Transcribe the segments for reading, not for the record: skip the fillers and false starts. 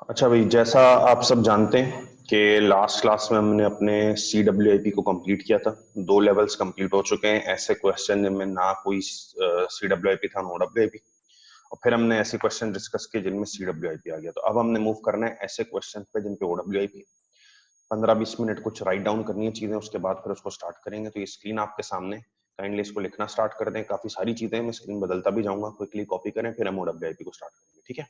अच्छा भाई, जैसा आप सब जानते हैं कि लास्ट क्लास में हमने अपने सी डब्ल्यू आई पी को कंप्लीट किया था। 2 लेवल्स कंप्लीट हो चुके हैं। ऐसे क्वेश्चन जिनमें ना कोई सी डब्ल्यू आई पी था, नो डब्ल्यू आई पी। और फिर हमने ऐसे क्वेश्चन डिस्कस किए जिनमें सी डब्ल्यू आई पी आ गया। तो अब हमने मूव करना है ऐसे क्वेश्चन पे जिन पे O W I P. 15-20 minute कुछ राइट डाउन करनी है चीजें, उसके बाद फिर उसको स्टार्ट करेंगे। तो ये स्क्रीन आपके सामने, काइंडली इसको लिखना स्टार्ट कर दें। काफी सारी चीजें, मैं स्क्रीन बदलता भी जाऊंगा, क्विकली कॉपी करें, फिर हम ओ डब्ल्यू आई पी को स्टार्ट करेंगे। ठीक है।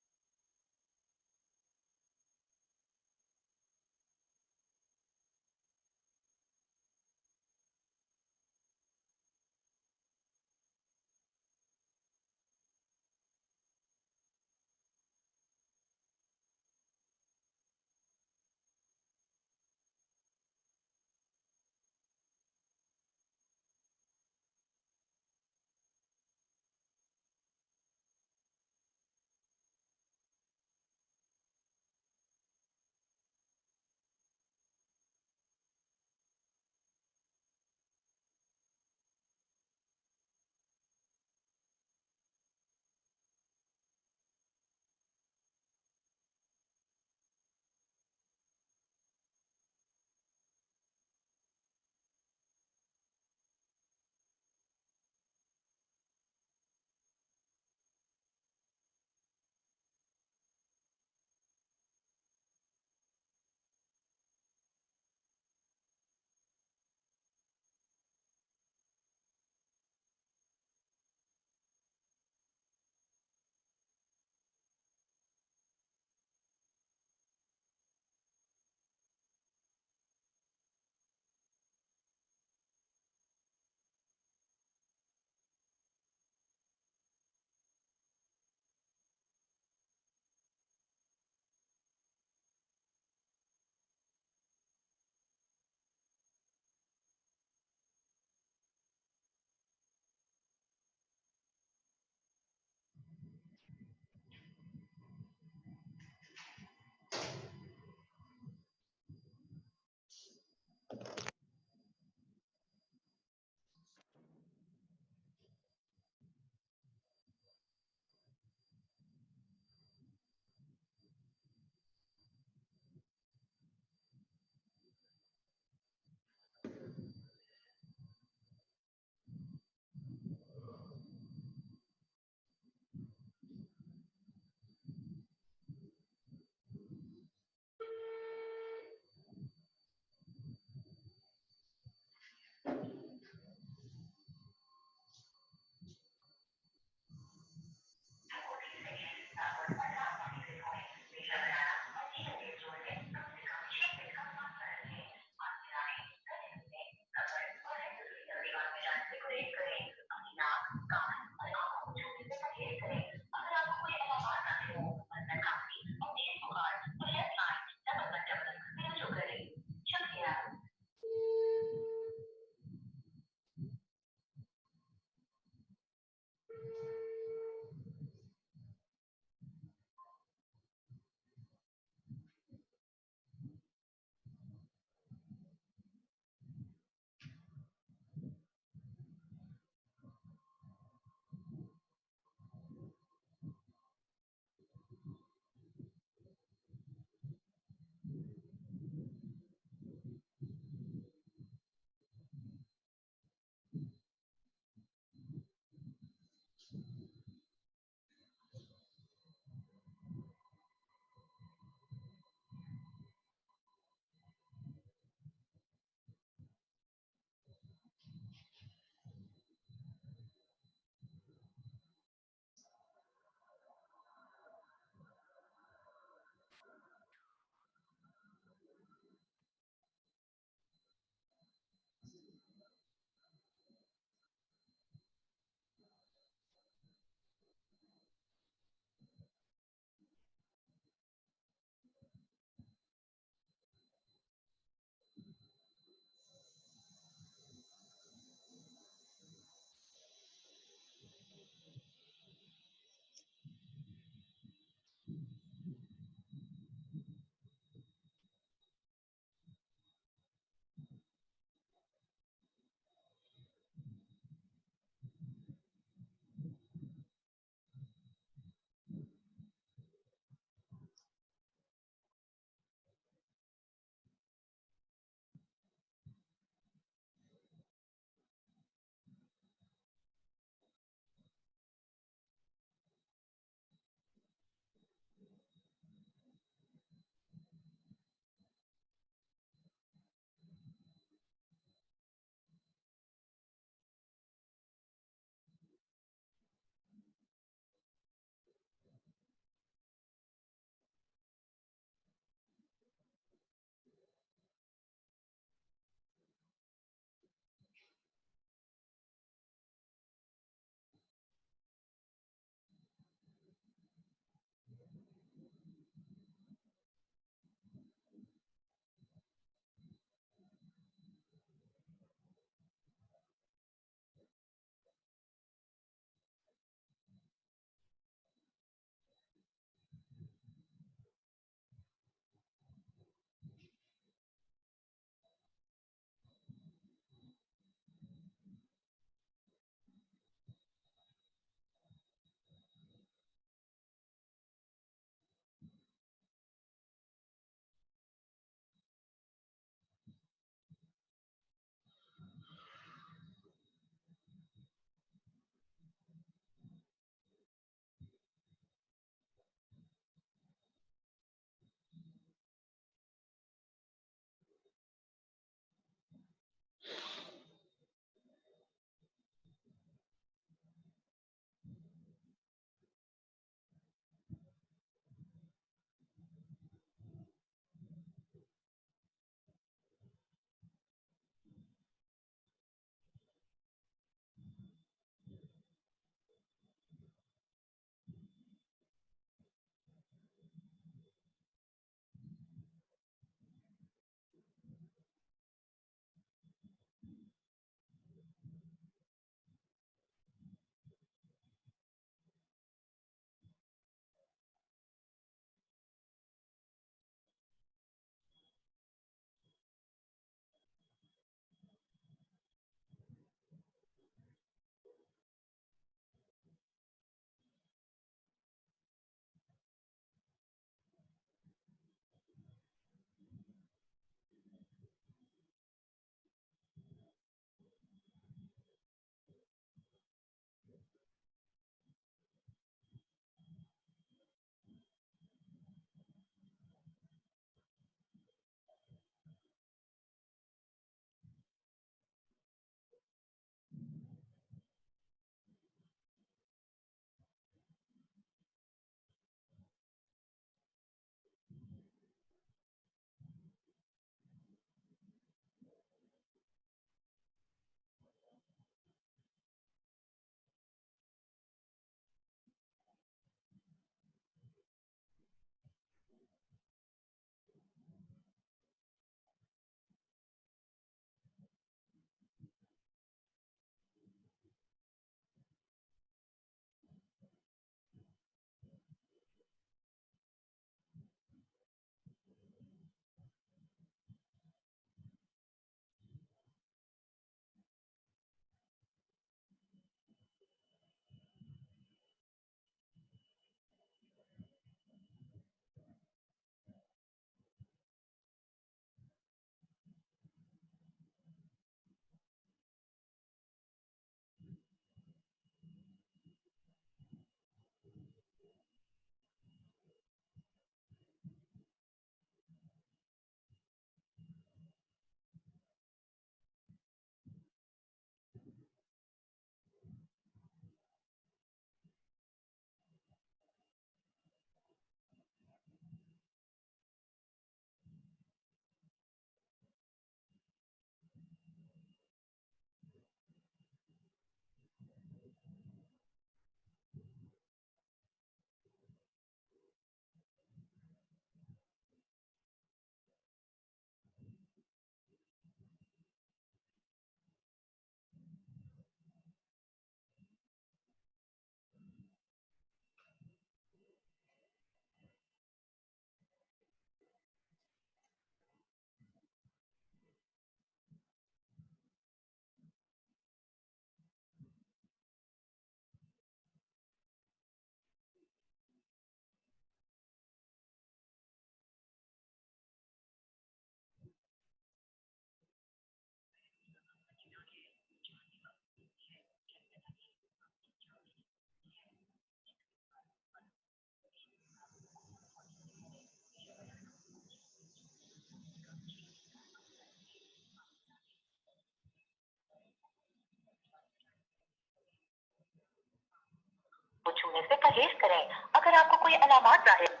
परहेज करें। अगर आपको कोई अलामात जाहिर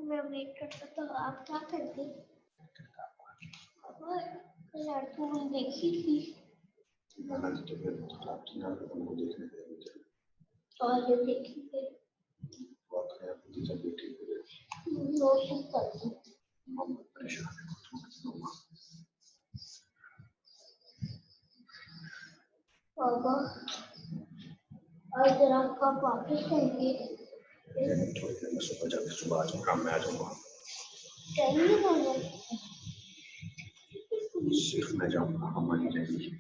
मैं वेट करता तो आप क्या करते? लड़की ने देखी थी और जो देखी थी वो सब करती बाबा अगर आपका वापस आएंगे सुबह आ जाऊंगा, मैं आ जाऊंगा, चाहिए बाबा सिर्फ मैं जाऊंगा, अम्मा नहीं रहेगी।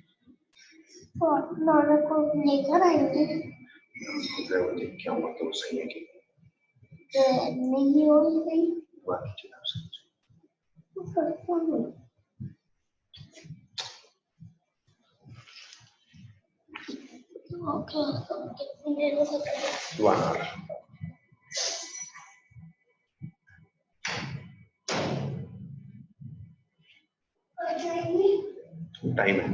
तो आप नाना को लेकर आएंगे ड्राइवर देख के आऊंगा तो सही है कि नहीं हो गई बाकी चीज आप समझो। तो करता हूँ ओके कितनी देर में सकते 1 hour टाइम है।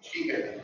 ठीक है।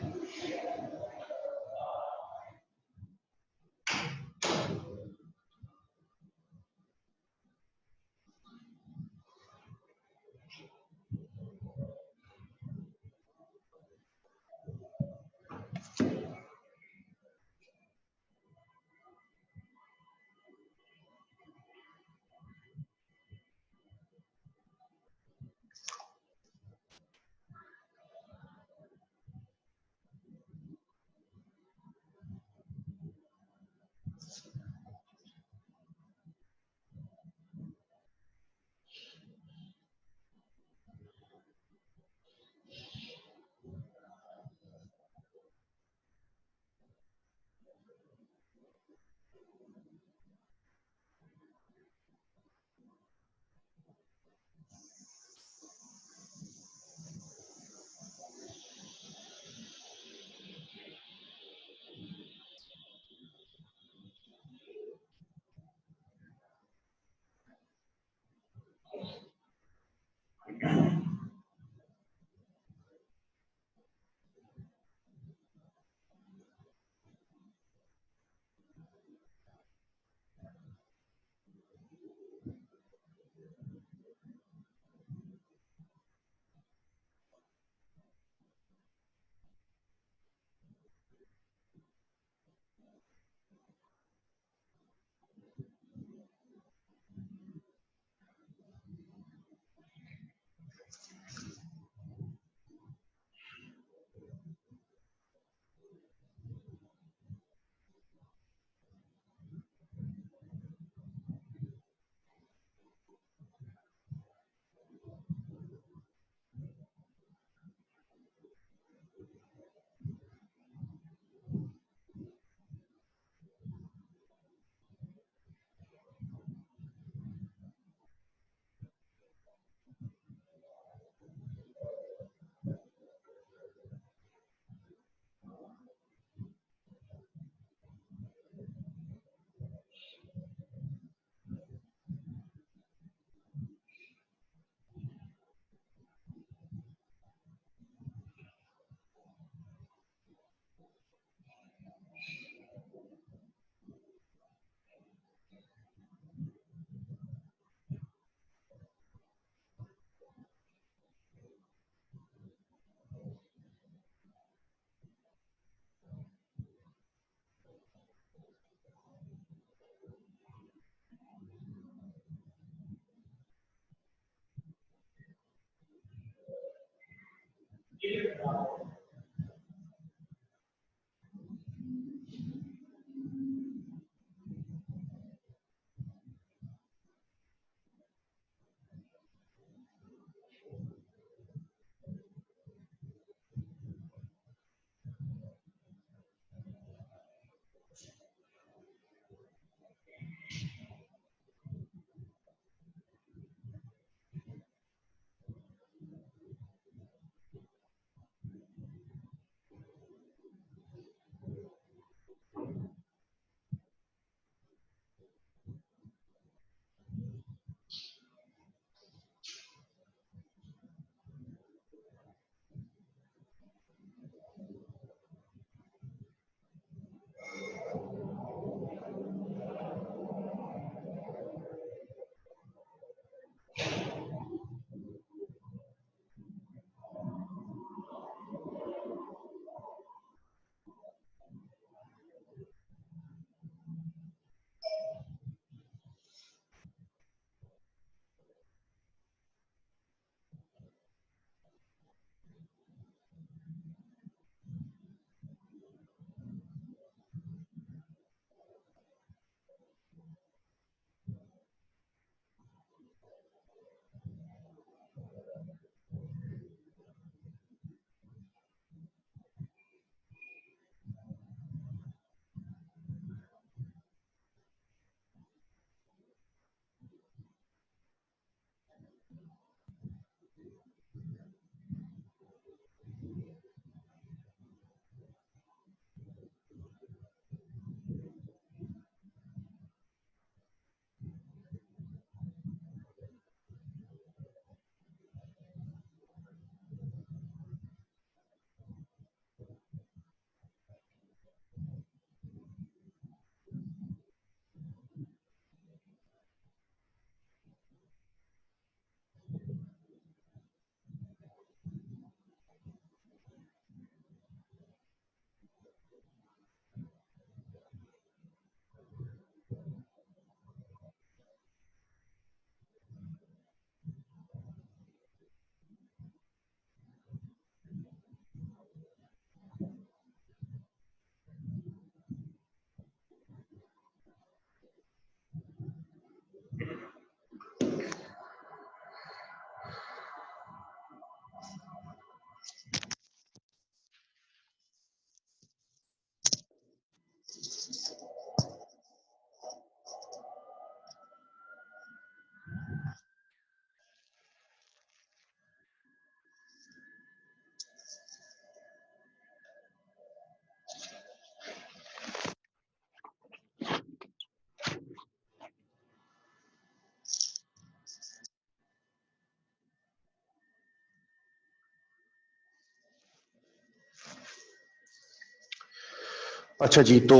अच्छा जी, तो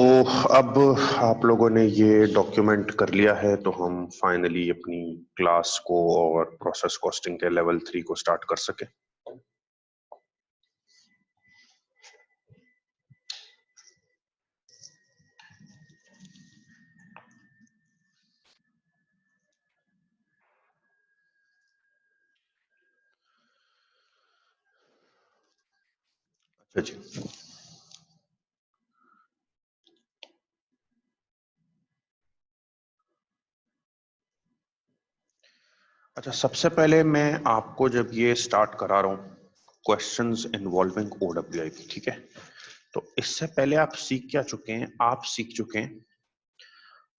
अब आप लोगों ने ये डॉक्यूमेंट कर लिया है, तो हम फाइनली अपनी क्लास को और प्रोसेस कॉस्टिंग के लेवल 3 को स्टार्ट कर सके। अच्छा जी, अच्छा सबसे पहले मैं आपको जब ये स्टार्ट करा रहा हूँ क्वेश्चंस इन्वॉल्विंग ओडब्ल्यूआईपी, ठीक है? तो इससे पहले आप सीख क्या चुके हैं? आप सीख चुके हैं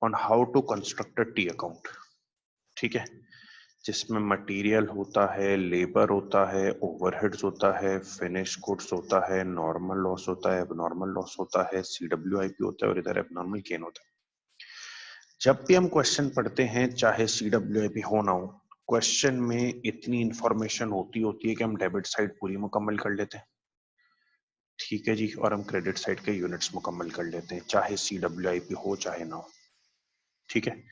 on how to construct a T account, ठीक है? जिसमें मटेरियल होता है, लेबर होता है, ओवरहेड्स होता है, फिनिश गुड्स होता है, नॉर्मल लॉस होता है, एबनॉर्मल लॉस होता है, सीडब्ल्यूआईपी होता है और इधर एबनॉर्मल गेन होता है। जब भी हम क्वेश्चन पढ़ते हैं, चाहे सीडब्ल्यूआईपी हो ना हो, क्वेश्चन में इतनी इंफॉर्मेशन होती है कि हम डेबिट साइड पूरी मुकम्मल कर लेते हैं, ठीक है जी, और हम क्रेडिट साइड के यूनिट्स मुकम्मल कर लेते हैं, चाहे सीडब्ल्यूआईपी हो चाहे ना हो, ठीक है?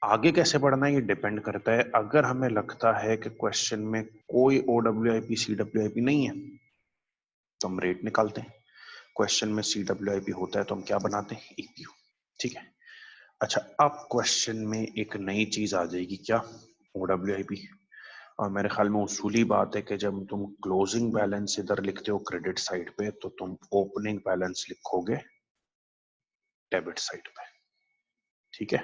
आगे कैसे बढ़ना है ये डिपेंड करता है। अगर हमें लगता है कि क्वेश्चन में कोई ओडब्ल्यूआईपी सीडब्ल्यूआईपी नहीं है, तो हम रेट निकालते हैं। क्वेश्चन में सीडब्ल्यूआईपी होता है तो हम क्या बनाते हैं? ईपीयू, ठीक है? अच्छा, अब क्वेश्चन में एक नई चीज आ जाएगी, क्या? ओडब्ल्यूआईपी। और मेरे ख्याल में उसूली बात है कि जब तुम क्लोजिंग बैलेंस इधर लिखते हो क्रेडिट साइड पे, तो तुम ओपनिंग बैलेंस लिखोगे डेबिट साइड पे, ठीक है?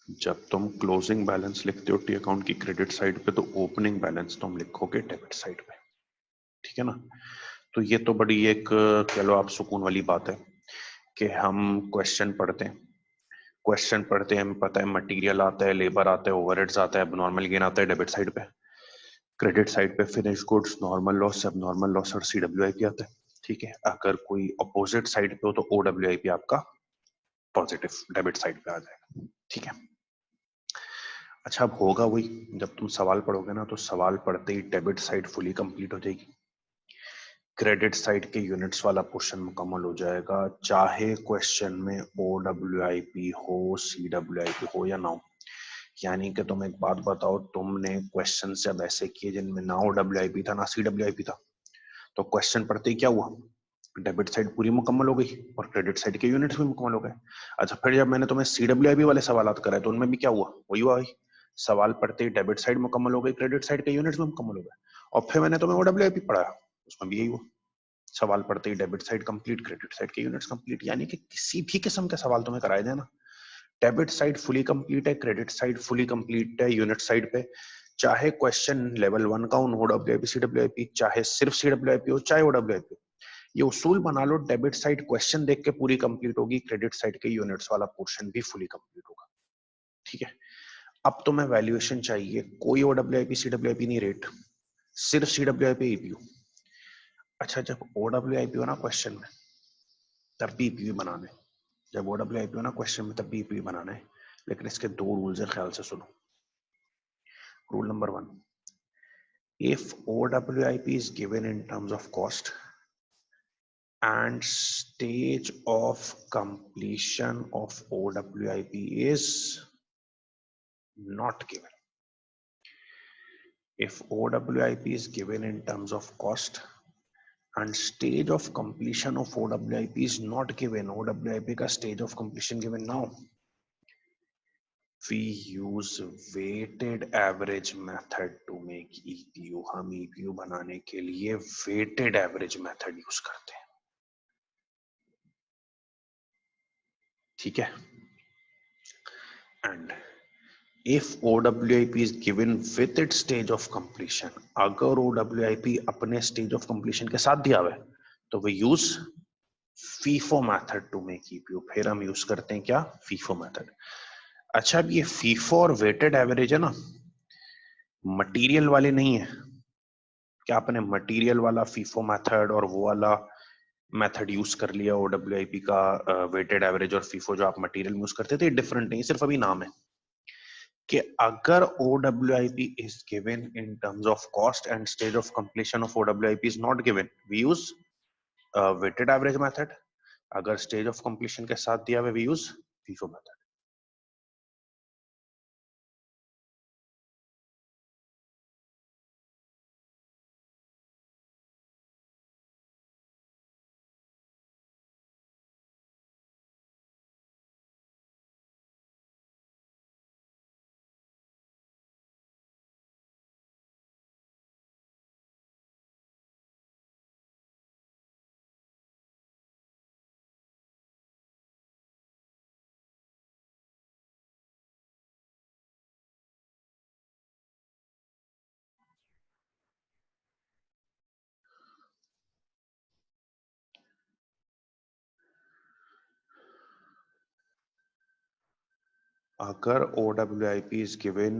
जब तुम क्लोजिंग बैलेंस लिखते हो टी अकाउंट की क्रेडिट साइड पे, तो ओपनिंग बैलेंस तुम लिखोगे डेबिट साइड पे, ठीक है ना? तो ये तो बड़ी एक कह लो आप सुकून वाली बात है कि हम क्वेश्चन पढ़ते हैं, हमें पता है मटेरियल आता है, लेबर आता है, ओवरहेड्स आता है, एबनॉर्मल गेन आता है डेबिट साइड पे, क्रेडिट साइड पे finish goods, normal loss, abnormal loss और सीडब्ल्यूआईपी आता है, ठीक है? अगर कोई अपोजिट साइड पे हो तो ओडब्ल्यूआईपी आपका पॉजिटिव डेबिट साइड पे आ जाएगा, ठीक है? अच्छा, अब होगा वही, जब तुम सवाल पढ़ोगे ना, तो सवाल पढ़ते ही डेबिट साइड फुली कंप्लीट हो जाएगी, क्रेडिट साइड के यूनिट्स वाला पोर्शन मुकम्मल हो जाएगा, चाहे क्वेश्चन में ओडब्ल्यूआईपी हो, सीडब्ल्यूआईपी हो या ना हो। यानी कि तुम एक बात बताओ, तुमने क्वेश्चन जब ऐसे किए जिनमें ना ओडब्ल्यूआईपी था ना सीडब्ल्यूआईपी था, तो क्वेश्चन पढ़ते ही क्या हुआ? डेबिट साइड पूरी मुकम्मल हो गई और क्रेडिट साइड के यूनिट्स भी मुकम्मल हो गए। अच्छा, फिर जब मैंने तुम्हें सीडब्ल्यूआईपी वाले सवाल कराए, तो उनमें भी क्या हुआ? वही हुआ भाई, सवाल पढ़ते ही डेबिट साइड मुकम्मल हो गई, क्रेडिट साइड के यूनिट्स भी मुकम्मल हो गए। और फिर मैंने तुम्हें ओडब्ल्यूआईपी पढ़ाया, उसमें भी यही हुआ, सवाल पढ़ते ही debit side complete, credit side के यूनिट्स कंप्लीट। यानी कि किसी भी किस्म के सवाल तुम्हें कराए जाए ना, डेबिट साइड फुली कंप्लीट है, क्रेडिट साइड फुली कंप्लीट है यूनिट साइड पे, चाहे क्वेश्चन लेवल 1 का हो, ओडब्ल्यूआईपी सीडब्ल्यूआईपी, चाहे सिर्फ सीडब्ल्यूआईपी हो चाहे ओडब्ल्यूआईपी हो, ये उसूल बना लो, डेबिट साइड क्वेश्चन देख के पूरी कंप्लीट होगी, क्रेडिट साइड के यूनिट्स वाला पोर्शन भी फुली कंप्लीट होगा, ठीक है? अब तुम्हें वैल्यूएशन चाहिए, कोई ओडब्ल्यूआईपी सीडब्ल्यूआईपी नहीं, रेट सिर्फ सीडब्ल्यूआईपी ईपीयू। अच्छा, जब ओडब्ल्यूआईपी हो ना क्वेश्चन में, तब भी ईपीयू बनाना है, जब ओडब्ल्यूआईपी हो ना क्वेश्चन में, तब भी ईपीयू बनाना है, लेकिन इसके दो रूल्स है, ख्याल से सुनो। Rule number 1, if OWIP is given in terms of cost and stage of completion of OWIP is not given, if OWIP is given in terms of cost and stage of completion of OWIP is not given, OWIP का stage of completion given now, we use weighted average method to make EPU. हम EPU बनाने के लिए weighted average method use करते हैं, ठीक है? And if OWIP is given with its stage of completion, अगर OWIP अपने stage of completion के साथ दिया हुआ है, तो we use FIFO method to make EPU. फिर हम यूज करते हैं क्या? FIFO method. अच्छा, अब ये FIFO और weighted average है ना, मटेरियल वाले नहीं है। क्या आपने मटेरियल वाला FIFO मेथड और वो वाला मेथड यूज कर लिया OWIP का वेटेड एवरेज और FIFO जो आप मटेरियल में यूज करते थे, डिफरेंट नहीं, सिर्फ अभी नाम है। कि अगर OWIP is given in terms of cost and stage of completion of OWIP is not given, we use weighted average method. अगर stage of completion के साथ दिया हुआ, we use FIFO method. अगर OWIP is given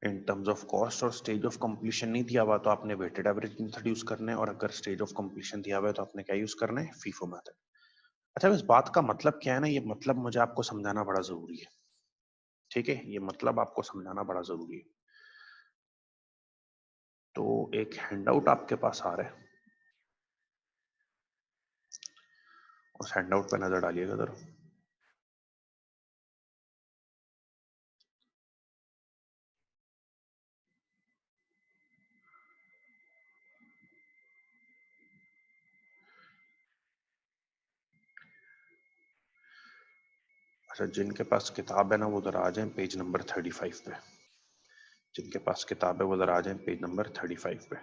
in terms of cost और stage of completion नहीं दिया हुआ तो आपने weighted average method यूज करना है, और अगर stage of completion दिया हुआ है तो आपने क्या यूज करना है? FIFO method. अच्छा, इस बात का मतलब क्या है ना, ये मतलब मुझे आपको समझाना बड़ा जरूरी है. ठीक है, ये मतलब आपको समझाना बड़ा जरूरी है. तो एक हैंडआउट आपके पास आ रहा है, उस हैंडआउट पे नजर डालिएगा जरा. अच्छा, जिनके पास किताब है ना वो जरा आ जाए पेज नंबर 35 पे. जिनके पास किताब है वो जरा आ जाए पेज नंबर 35 पे.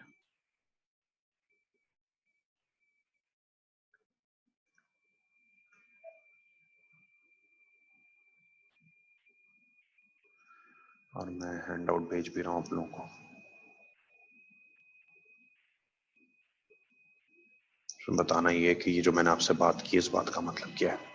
और मैं हैंडआउट भेज भी रहा हूं आप लोगों को. तो बताना ये है कि ये जो मैंने आपसे बात की, इस बात का मतलब क्या है.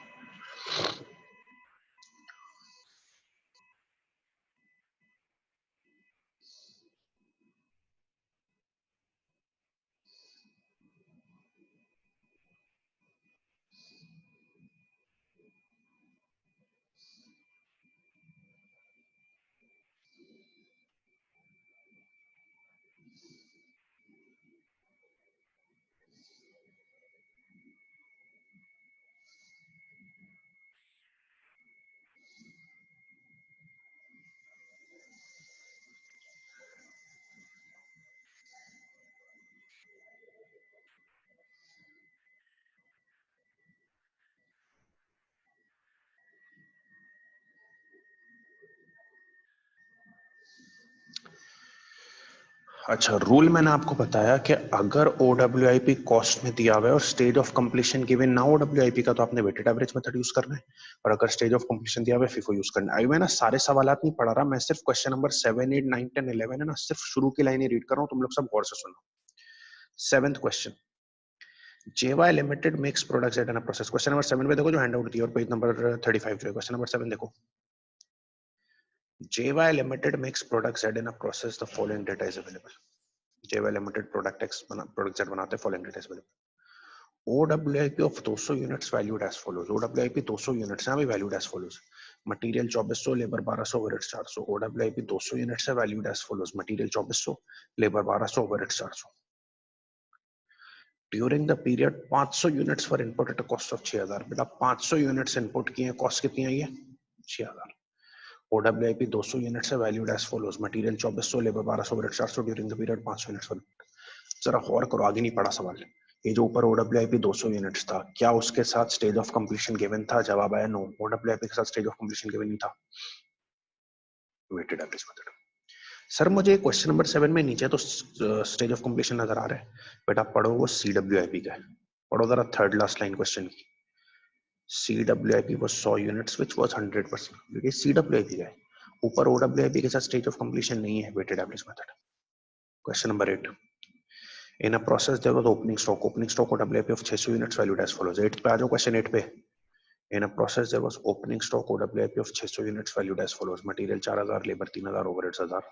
अच्छा, रूल मैंने आपको बताया कि अगर OWIP कॉस्ट में दिया हुआ है और स्टेज ऑफ कंप्लीशन गिवन ना OWIP का, तो आपने वेटेड एवरेज मेथड यूज करना है. और अगर स्टेज ऑफ कंप्लीशन दिया हुआ है FIFO यूज करना है. अभी मैं ना सारे सवालात नहीं पढ़ा रहा, मैं सिर्फ क्वेश्चन नंबर 7, 8, 9, 10, 11 है ना, सिर्फ शुरू की लाइनें रीड कर रहा हूं. तुम लोग सब गौर से सुनो. 7th question, JY Limited makes products at a process. Question number 7 पे देखो जो हैंडआउट दिया, और पेज नंबर 35 पे क्वेश्चन नंबर 7 देखो. JY Limited makes products at in a process, the following data is available. JY Limited product set बनाते हैं, following data is available. OWIP of 200 units valued as follows. OWIP 200 units है, valued as follows. Material 2400, labor 1200, overheads 400. OWIP 200 units है, valued as follows. Material 2400, labor 1200, overheads 400. During the period 500 units were input at a cost of 6000. बेटा 500 units input किए, cost कितनी आई है? 6000. OWIP 200 units है, valued as follows. Material 2400, labor 1200, overheads 400. During the period 500 units were. जरा गौर करो, आगे नहीं पढ़ा सवाल. ये जो ऊपर OWIP 200 यूनिट्स था, क्या उसके साथ स्टेज ऑफ कंप्लीशन गिवन था? जवाब आया नो. OWIP के साथ स्टेज ऑफ कंप्लीशन गिवन नहीं था. Weighted average method. सर मुझे क्वेश्चन नंबर 7 में नीचे तो स्टेज ऑफ कंप्लीशन नजर आ रहा है. बेटा पढ़ो, वो CWIP का है. पढ़ो जरा थर्ड लास्ट लाइन क्वेश्चन की. CWIP was 100 units which was 100%. क्योंकि CWIP का है, ऊपर OWIP के साथ स्टेज ऑफ कंप्लीशन नहीं है. Weighted average method. Question number 8, in a process there was opening stock OWIP of 600 units valued as follows. 8 पे आ जाओ, क्वेश्चन 8 पे. In a process there was opening stock OWIP of 600 units valued as follows. Material 4000, labor 3000, overheads 1000.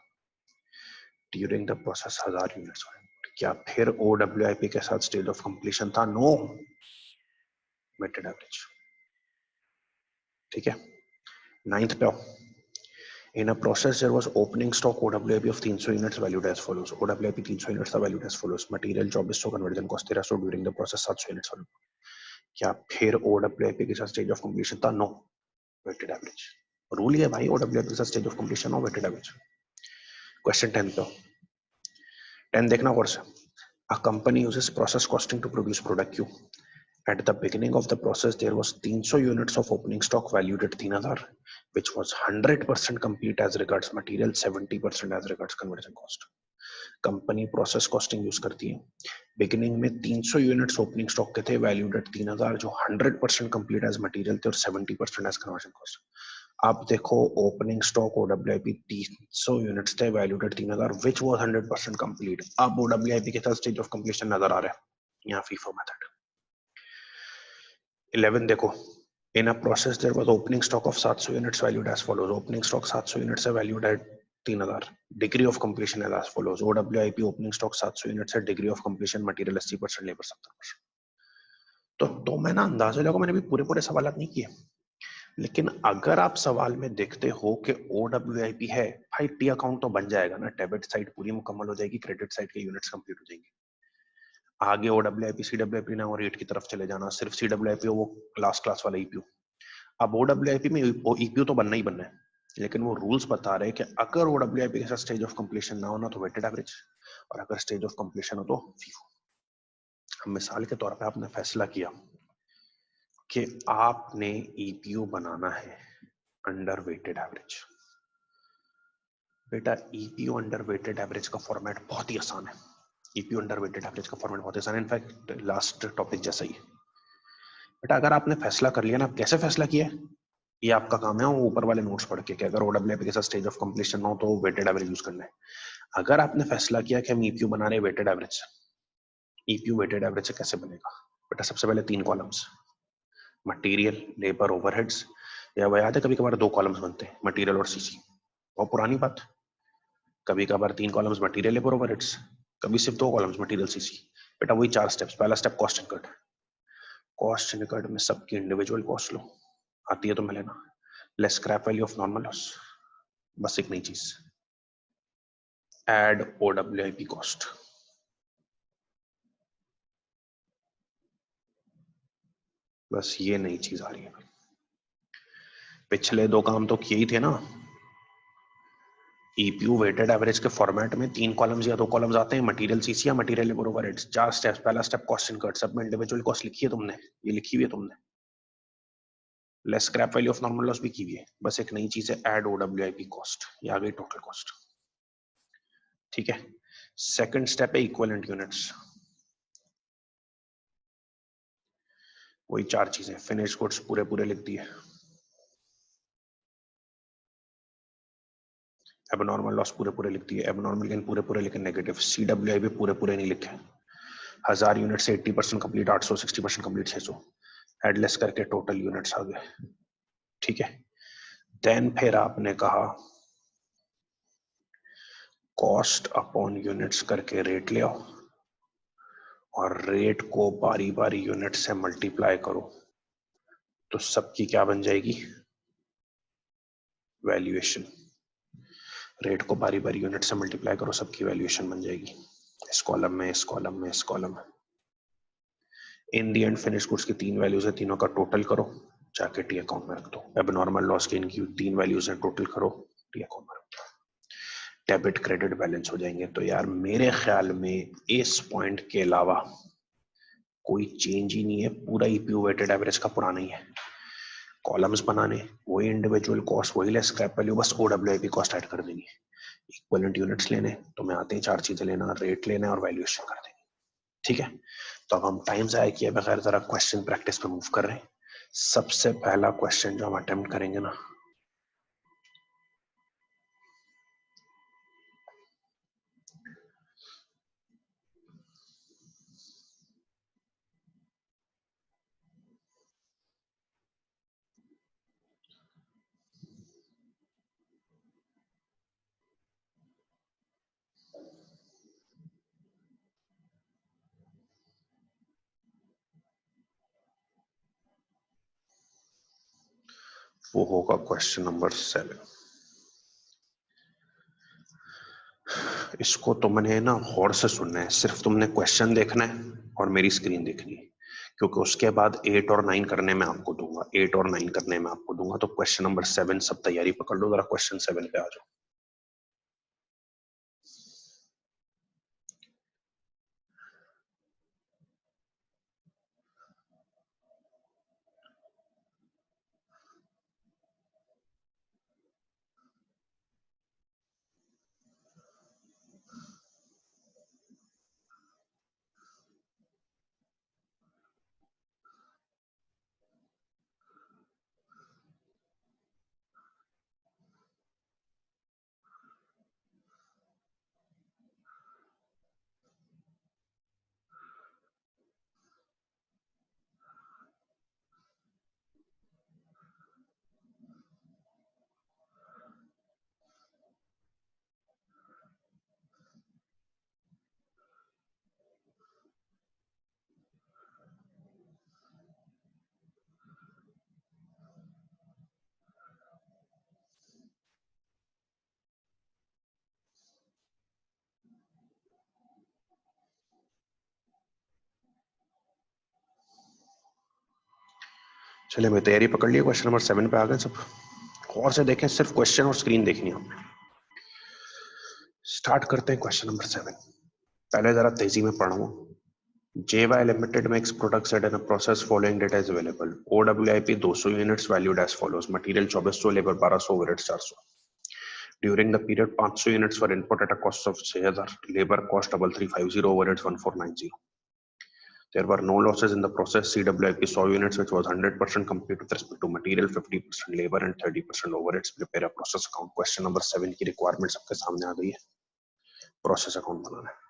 During the process 1000 units. क्या फिर OWIP के साथ stage of completion था? No. Weighted average. ठीक है. 9th पे आओ. In a process, there was opening stock OWIP of 300 units valued as follows. OWIP 300 units are valued as follows. Material job is so conversion cost 1300 during the process 700 units valued. क्या फिर OWIP के साथ stage of completion था? No, weighted average rule है भाई. OWIP के साथ stage of completion no, weighted average. Question 10 पे 10 देखना course. A company uses process costing to produce product Q. At the beginning of the process, there was 300 units of opening stock valued at 3000, which was 100% complete as regards material, 70% as regards conversion cost. Company process costing use करती है. Beginning में 300 units opening stock के थे valued at 3000, जो 100% complete as material थे और 70% as conversion cost. आप देखो ओपनिंग स्टॉक OWIP 300 यूनिट्स थे valued at 3000 which was 100% complete. अब OWIP के साथ स्टेज ऑफ कंप्लीशन नजर आ रहा है यहाँ फीफो मेथड. 11 देखो. In a process there was opening stock of 700 units valued as follows. Opening stock 700 units है valued at 3000. Degree of completion is as follows. OWIP opening stock 700 units है, degree of completion material 80%, labor 70%. तो मैं ना अंदाजा लगा, मैंने भी पूरे सवाल नहीं किए, लेकिन अगर आप सवाल में देखते हो कि OWIP है भाई, टी अकाउंट तो बन जाएगा ना, डेबिट साइड पूरी मुकम्मल हो जाएगी, क्रेडिट साइड के यूनिट्स कंप्लीट हो जाएंगे. आगे OWIP CWIP ना और रेट की तरफ चले जाना, सिर्फ CWIP हो वो लास्ट क्लास वाला EPU. अब OWIP में EPU तो बनना ही बनना है, लेकिन वो रूल्स बता रहे हैं कि अगर OWIP के साथ स्टेज ऑफ कंप्लीशन ना हो ना तो वेटेड एवरेज, और अगर स्टेज ऑफ कंप्लीशन हो तो फीफो. मिसाल के तौर पे आपने फैसला किया कि आपने EPU बनाना है अंडर वेटेड एवरेज. बेटा EPU अंडर वेटेड एवरेज का फॉर्मेट बहुत ही आसान है. EPU अंडर वेटेड एवरेज का फॉर्मेट बहुत आसान है, इनफैक्ट लास्ट टॉपिक जैसा ही. बेटा अगर आपने फैसला कर लिया ना, कैसे फैसला किया, ये आपका काम है वो ऊपर वाले नोट्स पढ़ के कि अगर OWIP के साथ स्टेज ऑफ कंप्लीशन ना हो तो वेटेड एवरेज यूज करना है. अगर आपने फैसला किया कि हम EPU बना रहे weighted average, EPU weighted average से कैसे बनेगा? बेटा सबसे पहले 3 कॉलम्स, मटेरियल, लेबर, ओवरहेड्स. या वो याद है कभी कभार 2 कॉलम्स बनते हैं, मटेरियल और सीसी. और पुरानी बात, कभी कभार 3 कॉलम्स मटेरियल, लेबर, ओवरहेड्स, कभी सिर्फ 2 कॉलम्स मटेरियल, सीसी. बेटा वही 4 स्टेप्स. पहला स्टेप कॉस्ट इनकट. कॉस्ट इनकट में सबकी इंडिविजुअल कॉस्ट लो, आती है तो मैं लेना. Less scrap value of normal loss. बस एक नई चीज, एड OWIP कॉस्ट. बस ये नई चीज आ रही है. पिछले 2 काम तो किए ही थे ना. EPU वेटेड एवरेज के फॉर्मेट में 3 कॉलम्स या 2 कॉलम्स आते हैं, मटेरियल सीसी या मटेरियल लेबर ओवरहेड्स. 4 स्टेप्स. पहला स्टेप कॉस्ट इनकट, सब में इंडिविजुअल कॉस्ट लिखी है तुमने, ये लिखी हुई है तुमने. Less scrap value of normal loss भी की हुई है. बस एक नई चीज है एड OWIP कॉस्ट. ये आ गई टोटल कॉस्ट. ठीक है. सेकंड स्टेप है इक्विवेलेंट यूनिट्स. वही 4 चीजें, फिनिश गुड्स पूरे लिख दिए, एबनॉर्मल लॉस पूरे लिख दिए, एबनॉर्मल गेन पूरे लेकिन नेगेटिव, CWIP पूरे नहीं लिखे. 1000 यूनिट से 80% कंप्लीट, 800, 60% कंप्लीट 600. एडलेस करके टोटल यूनिट्स आ गए. ठीक है. देन फिर आपने कहा कॉस्ट अपॉन यूनिट्स करके रेट ले आओ, और रेट को बारी यूनिट से मल्टीप्लाई करो, तो सबकी क्या बन जाएगी? वैल्यूएशन. रेट को बारी यूनिट से मल्टीप्लाई करो, सबकी वैल्यूएशन बन जाएगी. इस कॉलम में, इस कॉलम में, इस कॉलम में. इन दी एंड फिनिश गुड्स की 3 वैल्यूज है, तीनों का टोटल करो, जाके टी अकाउंट में रख दो. एबनॉर्मल लॉस की इनकी 3 वैल्यूज है, टोटल करो, टी अकाउंट में रख दो. डेबिट क्रेडिट बैलेंस हो जाएंगे. तो यार मेरे ख्याल में इस पॉइंट के अलावा कोई चेंज ही नहीं है. पूरा EPU वेटेड एवरेज का पुराना ही है. कॉलम्स बनाने, वही इंडिविजुअल कॉस्ट, वही लेस स्क्रैप वैल्यू, बस OWIP कॉस्ट ऐड कर देंगे. इक्विवेलेंट यूनिट्स लेने तो मैं आते हैं 4 चीजें लेना, रेट लेना और वैल्यूएशन कर देंगे. ठीक है. तो अब हम टाइम ज़ाया किए बगैर जरा क्वेश्चन प्रैक्टिस पे मूव कर रहे हैं. सबसे पहला क्वेश्चन जो हम अटेम्प्ट करेंगे ना, वो होगा क्वेश्चन नंबर 7. इसको तो मैंने ना गौर से सुनना है, सिर्फ तुमने क्वेश्चन देखना है और मेरी स्क्रीन देखनी है, क्योंकि उसके बाद 8 और 9 करने में आपको दूंगा, 8 और 9 करने में आपको दूंगा। तो क्वेश्चन नंबर 7 सब तैयारी पकड़ लो, जरा क्वेश्चन 7 पे आ जाओ। चलिए मैं तैयारी पकड़ लिया, क्वेश्चन नंबर 7 पे आ गए सब। गौर से देखें, सिर्फ क्वेश्चन और स्क्रीन देखनी है आपने। स्टार्ट करते हैं क्वेश्चन नंबर 7। पहले जरा तेजी में पढ़ूं। JY Limited makes products at a process following data is available. OWIP 200 units valued as follows. Material 2400, labor 1200, overheads 400. During the period 500 units were input at a cost of 6000, labor cost 3350, overheads 1490. There were no losses in the process. CWIP saw units which was 100% complete with respect to material, 50% labor and 30% overheads. Prepare a process account. Question number 7 की requirement सबके सामने आ गई है, process account बनाना है।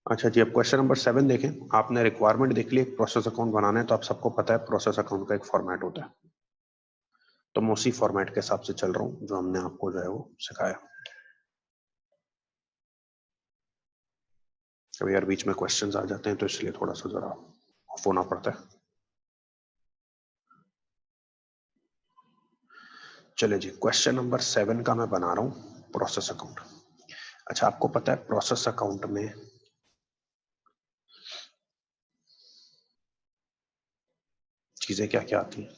अच्छा जी, अब question number 7 देखें। आपने रिक्वायरमेंट देख ली, एक प्रोसेस अकाउंट बनाना है, तो आप सबको पता है प्रोसेस अकाउंट का एक फॉर्मेट होता है। तो मैं उसी फॉर्मेट के हिसाब से चल रहा हूँ जो हमने आपको जो है वो सिखाया। कभी यार बीच में क्वेश्चंस आ जाते हैं तो इसलिए थोड़ा सा जरा ऑफ होना पड़ता है। चलिए जी, क्वेश्चन नंबर 7 का मैं बना रहा हूँ प्रोसेस अकाउंट। अच्छा, आपको पता है प्रोसेस अकाउंट में चीजें क्या क्या आती हैं,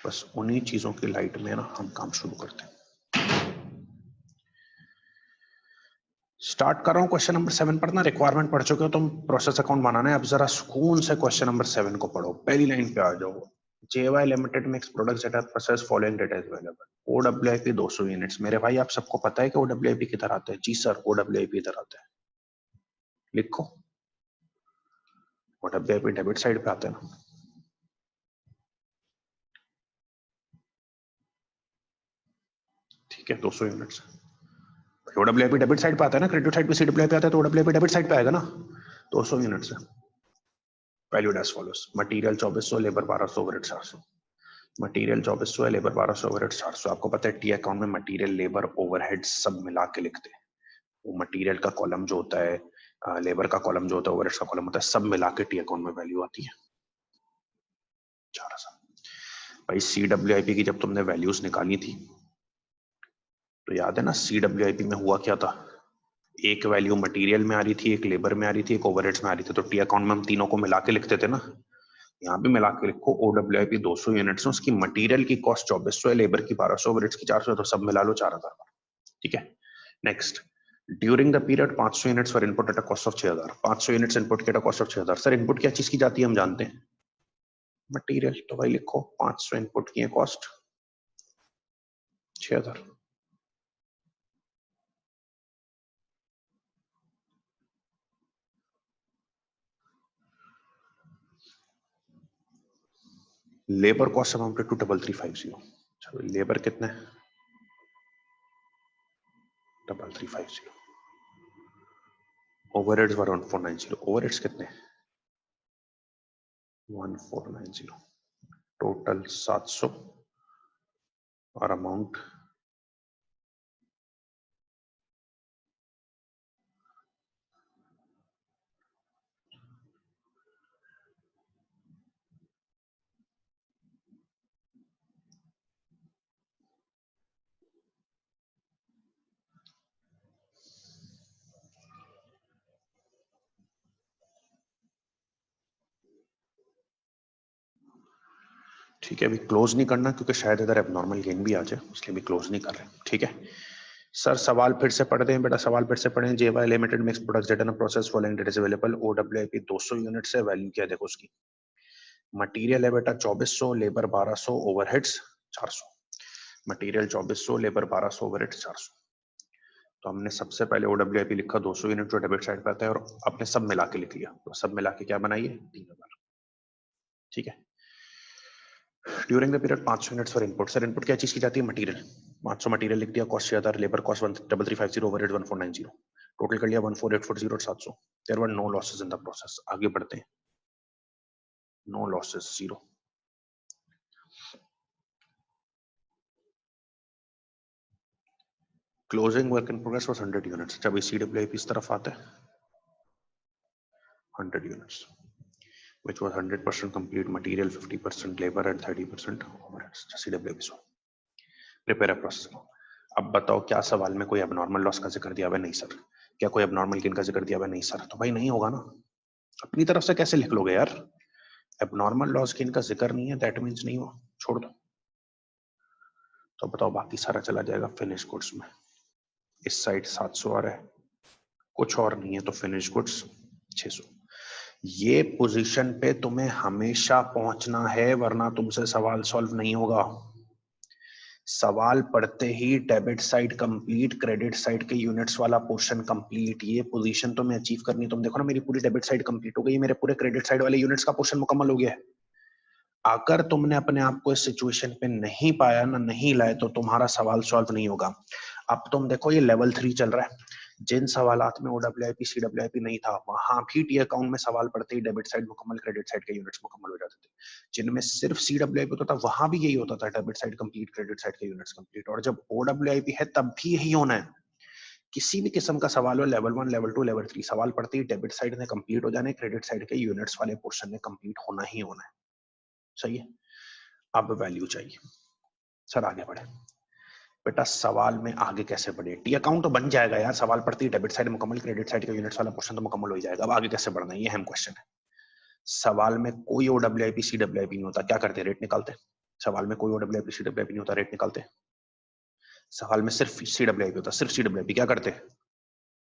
बस उन्हीं चीजों की लाइट में ना हम काम शुरू करते हैं। स्टार्ट कर रहा हूँ क्वेश्चन नंबर 7 पढ़ना। रिक्वायरमेंट पढ़ चुके हो तुम, प्रोसेस अकाउंट बनाना है। अब जरा सुकून से क्वेश्चन नंबर 7 को पढ़ो, पहली लाइन पे आ जाओ। JY Limited makes products that are processed following data is available. OWIP 200 units. मेरे भाई आप सबको पता है कि OWIP किधर आता है? जी सर, OWIP इधर आता है, लिखो। OWIP डेबिट साइड पे आता है ना। ठीक है, 200 यूनिट्स। ओडब्ल्यूआईपी डेबिट साइड पे आता है ना, क्रेडिट साइड पे सीडब्ल्यूआईपी आता है, तो ओडब्ल्यूआईपी डेबिट साइड पे आएगा ना, 200 यूनिट्स है। Valued as follows, material 2400, labour 1200, overhead 400। Material 2400 है, लेबर 1200, ओवरहेड 400। आपको पता है टी अकाउंट में मटेरियल, लेबर, ओवरहेड सब मिला के लिखते हैं। वो मटेरियल का कॉलम जो होता है, लेबर का कॉलम जो होता है, ओवरहेड्स का कॉलम होता है, सब मिला के टी अकाउंट में वैल्यू आती है 4000। भाई सीडब्ल्यूआईपी की जब तुमने वैल्यूज निकाली थी तो याद है ना, सीडब्ल्यूआईपी में हुआ क्या था, एक वैल्यू मटेरियल में आ रही थी, एक लेबर में आ रही थी, एक ओवरहेड्स में आ रही थी, तो टी अकाउंट में हम तीनों को मिला के लिखते थे ना। यहाँ भी मिला के लिखो, ओडब्ल्यूआईपी 200 यूनिट्स है, उसकी मटेरियल की कॉस्ट 2400 है, लेबर की 1200, ओवरहेड्स की 400, तो सब मिला लो 4000। ठीक है, next, during the period 500 units for input at a cost of 6000। 500 units input के at a cost of 6000। Sir input क्या चीज की जाती है, हम जानते हैं मटेरियल, तो भाई लिखो 500 इनपुट की है, cost 6000। Labour cost amounted to 3350। चलो लेबर कितने, 3350। ओवरहेड्स वर 1490। ओवरहेड्स कितने, 1490। टोटल 700 और अमाउंट ठीक है। अभी क्लोज नहीं करना क्योंकि शायद इधर एबनॉर्मल गेन भी आ जाए, इसलिए भी क्लोज नहीं कर रहे। ठीक है सर, सवाल फिर से पढ़ते हैं बेटा, सवाल फिर से पढ़ें। JY limited mix products data in process following data is available. OWIP 200 unit से, वैल्यू क्या है देखो उसकी, मटेरियल है बेटा 2400, labour 1200, overheads 400। Material 2400, labour 1200, overheads 400। तो हमने सबसे पहले ओडब्ल्यूआईपी लिखा 200 यूनिट जो डेबिट साइड पे आता है, और अपने सब मिला के लिख लिया। तो सब मिला के क्या बनाइए, 3000। ठीक है, during the period 500 units for input. Sir input क्या चीज की जाती है, मटेरियल। 500 मटेरियल लिख दिया, cost 6000, labour cost 13350, overhead 1490। Total कर लिया 14840 और 700। There were no losses in the process. आगे बढ़ते हैं, no losses, zero. Closing work in progress was 100 units. जब सीडब्ल्यूआईपी इस तरफ आता है 100 units which was 100% complete, material 50%, labor and 30% overheads। CWP so prepare process. अब बताओ क्या सवाल में कोई एबनॉर्मल लॉस का जिक्र दिया हुआ है? नहीं सर। क्या कोई एबनॉर्मल गेन का जिक्र दिया हुआ है? नहीं सर। तो भाई नहीं होगा ना, अपनी तरफ से कैसे लिख लोगे यार, एबनॉर्मल लॉस गेन का जिक्र नहीं है, दैट मींस नहीं हो, छोड़ दो। तो बताओ बाकी सारा चला जाएगा फिनिश गुड्स में। इस साइड 700 आ रहा है, कुछ और नहीं है, तो फिनिश गुड्स 600। ये पोजीशन पे तुम्हें हमेशा पहुंचना है, वरना तुमसे सवाल सॉल्व नहीं होगा। सवाल पढ़ते ही debit side complete, credit side के यूनिट्स वाला पोर्शन कंप्लीट, ये पोजीशन तुम्हें अचीव करनी। तुम देखो ना, मेरी पूरी डेबिट साइड कंप्लीट हो गई, मेरे पूरे क्रेडिट साइड वाले यूनिट्स का पोर्शन मुकम्मल हो गया है। अगर तुमने अपने आप को इस सिचुएशन पे नहीं पाया ना, नहीं लाए, तो तुम्हारा सवाल सॉल्व नहीं होगा। अब तुम देखो, ये लेवल 3 चल रहा है। जिन सवालात में ओडब्ल्यूआईपी सीडब्ल्यूआईपी नहीं था, वहां भी टी अकाउंट में सवाल पढ़ते ही डेबिट साइड मुकम्मल, क्रेडिट साइड के यूनिट्स मुकम्मल हो जाते थे। जिनमें सिर्फ सीडब्ल्यूआईपी होता था, वहां भी यही होता था, debit side complete, credit side के यूनिट्स कंप्लीट। और जब ओडब्ल्यूआईपी है तब भी यही होना है। किसी भी किस्म का सवाल हो, लेवल 1, लेवल 2, लेवल 3, सवाल पढ़ते ही डेबिट साइड में कंप्लीट हो जाने, क्रेडिट साइड के यूनिट्स वाले पोर्शन में कंप्लीट होना ही होना है। सही है। अब वैल्यू चाहिए। सर आगे बढ़े बेटा, सवाल में आगे कैसे बढ़े? टी अकाउंट तो बन जाएगा यार, सवाल पढ़ती है डेबिट साइड मुकम्मल, क्रेडिट साइड के यूनिट्स वाला पोर्शन तो मुकम्मल हो ही जाएगा। अब आगे कैसे बढ़ना है, ये अहम क्वेश्चन है। सवाल में कोई ओडब्ल्यूआईपी सीडब्ल्यूआईपी नहीं होता, क्या करते, रेट निकालते। सवाल में कोई ओडब्ल्यूआईपी सीडब्ल्यूआईपी नहीं होता, रेट निकालते। सवाल में सिर्फ सीडब्ल्यूआईपी होता, सिर्फ सीडब्ल्यूआईपी, क्या करते,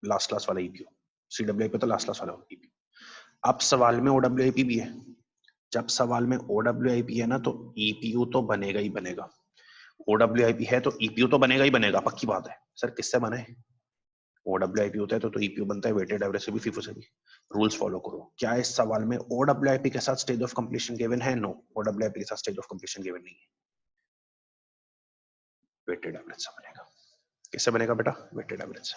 लास्ट क्लास वाला ईपीयू। सीडब्ल्यूआईपी तो लास्ट क्लास वाला ईपीयू। अब सवाल में ओडब्ल्यूआईपी भी है। जब सवाल में ओडब्ल्यूआईपी है ना, तो ईपीयू तो बनेगा ही बनेगा। ओडब्ल्यूआईपी है तो ईपीयू तो बनेगा ही बनेगा, पक्की बात है। सर किससे बने, ओडब्ल्यूआईपी होता है तो ईपीयू बनता है, वेटेड एवरेज से भी, फीफो से भी। रूल्स फॉलो करो। क्या इस सवाल में ओडब्ल्यूआईपी के साथ स्टेज ऑफ कंप्लीशन गिवन है? नो, ओडब्ल्यूआईपी के साथ स्टेज ऑफ कंप्लीशन गिवन नहीं है, वेटेड एवरेज से बनेगा। किससे बनेगा बेटा? वेटेड एवरेज से।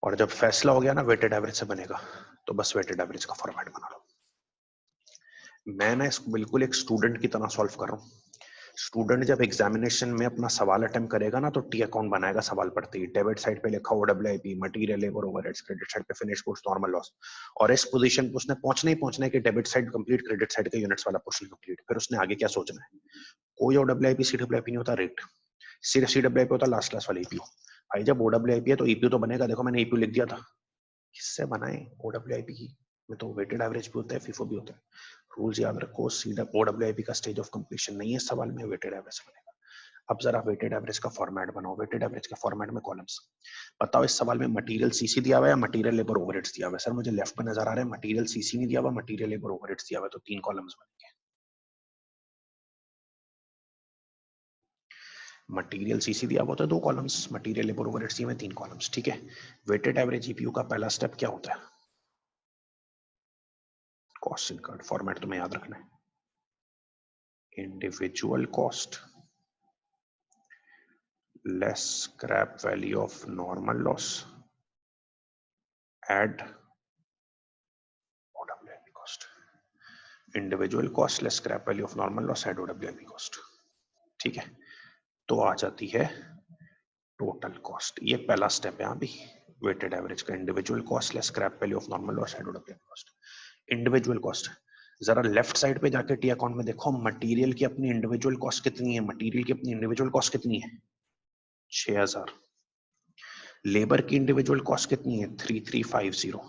और जब फैसला हो गया ना वेटेड एवरेज से बनेगा, तो बस वेटेड एवरेज का फॉर्मेट बना लो। मैं ना इसको बिल्कुल एक स्टूडेंट की तरह सॉल्व कर रहा हूँ। स्टूडेंट जब एग्जामिनेशन में अपना सवाल अटेम्प्ट करेगा ना, तो टी अकाउंट बनाएगा सवाल पढ़ते ही। डेबिट साइड पे लिखा OWIP, material, labour, overheads, credit side पे फिनिश गुड्स, नॉर्मल लॉस। और इस पोजीशन पे उसने पहुंचना है कि debit side complete, credit side का यूनिट्स वाला पोर्शन कंप्लीट। फिर उसने आगे क्या सोचना है? कोई OWIP CWIP नहीं होता, रेट। सिर्फ CWIP होता लास्ट क्लास वाला EPU। भाई जब OWIP है तो EPU तो बनेगा। देखो मैंने EPU लिख दिया था। किससे बनाए? OWIP की में तो वेटेड एवरेज भी होता है, FIFO भी होता है। रूल्स याद रखो। OWIP का स्टेज ऑफ कंप्लीशन नहीं है सवाल में, वेटेड एवरेज बनेगा। अब जरा वेटेड एवरेज का फॉर्मेट बनाओ। वेटेड एवरेज के फॉर्मेट में कॉलम्स बताओ। इस सवाल में मटेरियल सीसी दिया हुआ है या मटेरियल लेबर ओवरहेड्स दिया हुआ है? सर मुझे लेफ्ट में नजर आ रहा है मटेरियल सीसी नहीं दिया हुआ, मटेरियल लेबर ओवरहेड्स दिया हुआ है, तो 3 कॉलम्स बनेंगे। मटेरियल सीसी दिया हुआ तो 2 कॉलम्स, मटेरियल लेबर ओवरहेड्स दिए हुए 3 कॉलम्स। ठीक है। वेटेड एवरेज ईपीयू का पहला स्टेप क्या होता है? Cost incurred. फॉर्मेट तुम्हें याद रखना है। Individual cost less scrap value of normal loss, add OWIP cost. Individual cost less scrap value of normal loss, add OWIP cost. ठीक है, तो आ जाती है टोटल कॉस्ट। ये पहला स्टेप है अभी वेटेड एवरेज का। Individual cost less scrap value of normal loss, add OWIP cost. Individual cost जरा लेफ्ट साइड पे जाके टी अकाउंट में देखो, मटेरियल की अपनी इंडिविजुअल कॉस्ट कितनी है? मटेरियल की अपनी इंडिविजुअल कॉस्ट कितनी है? 6000। लेबर की इंडिविजुअल कॉस्ट कितनी है? 3350।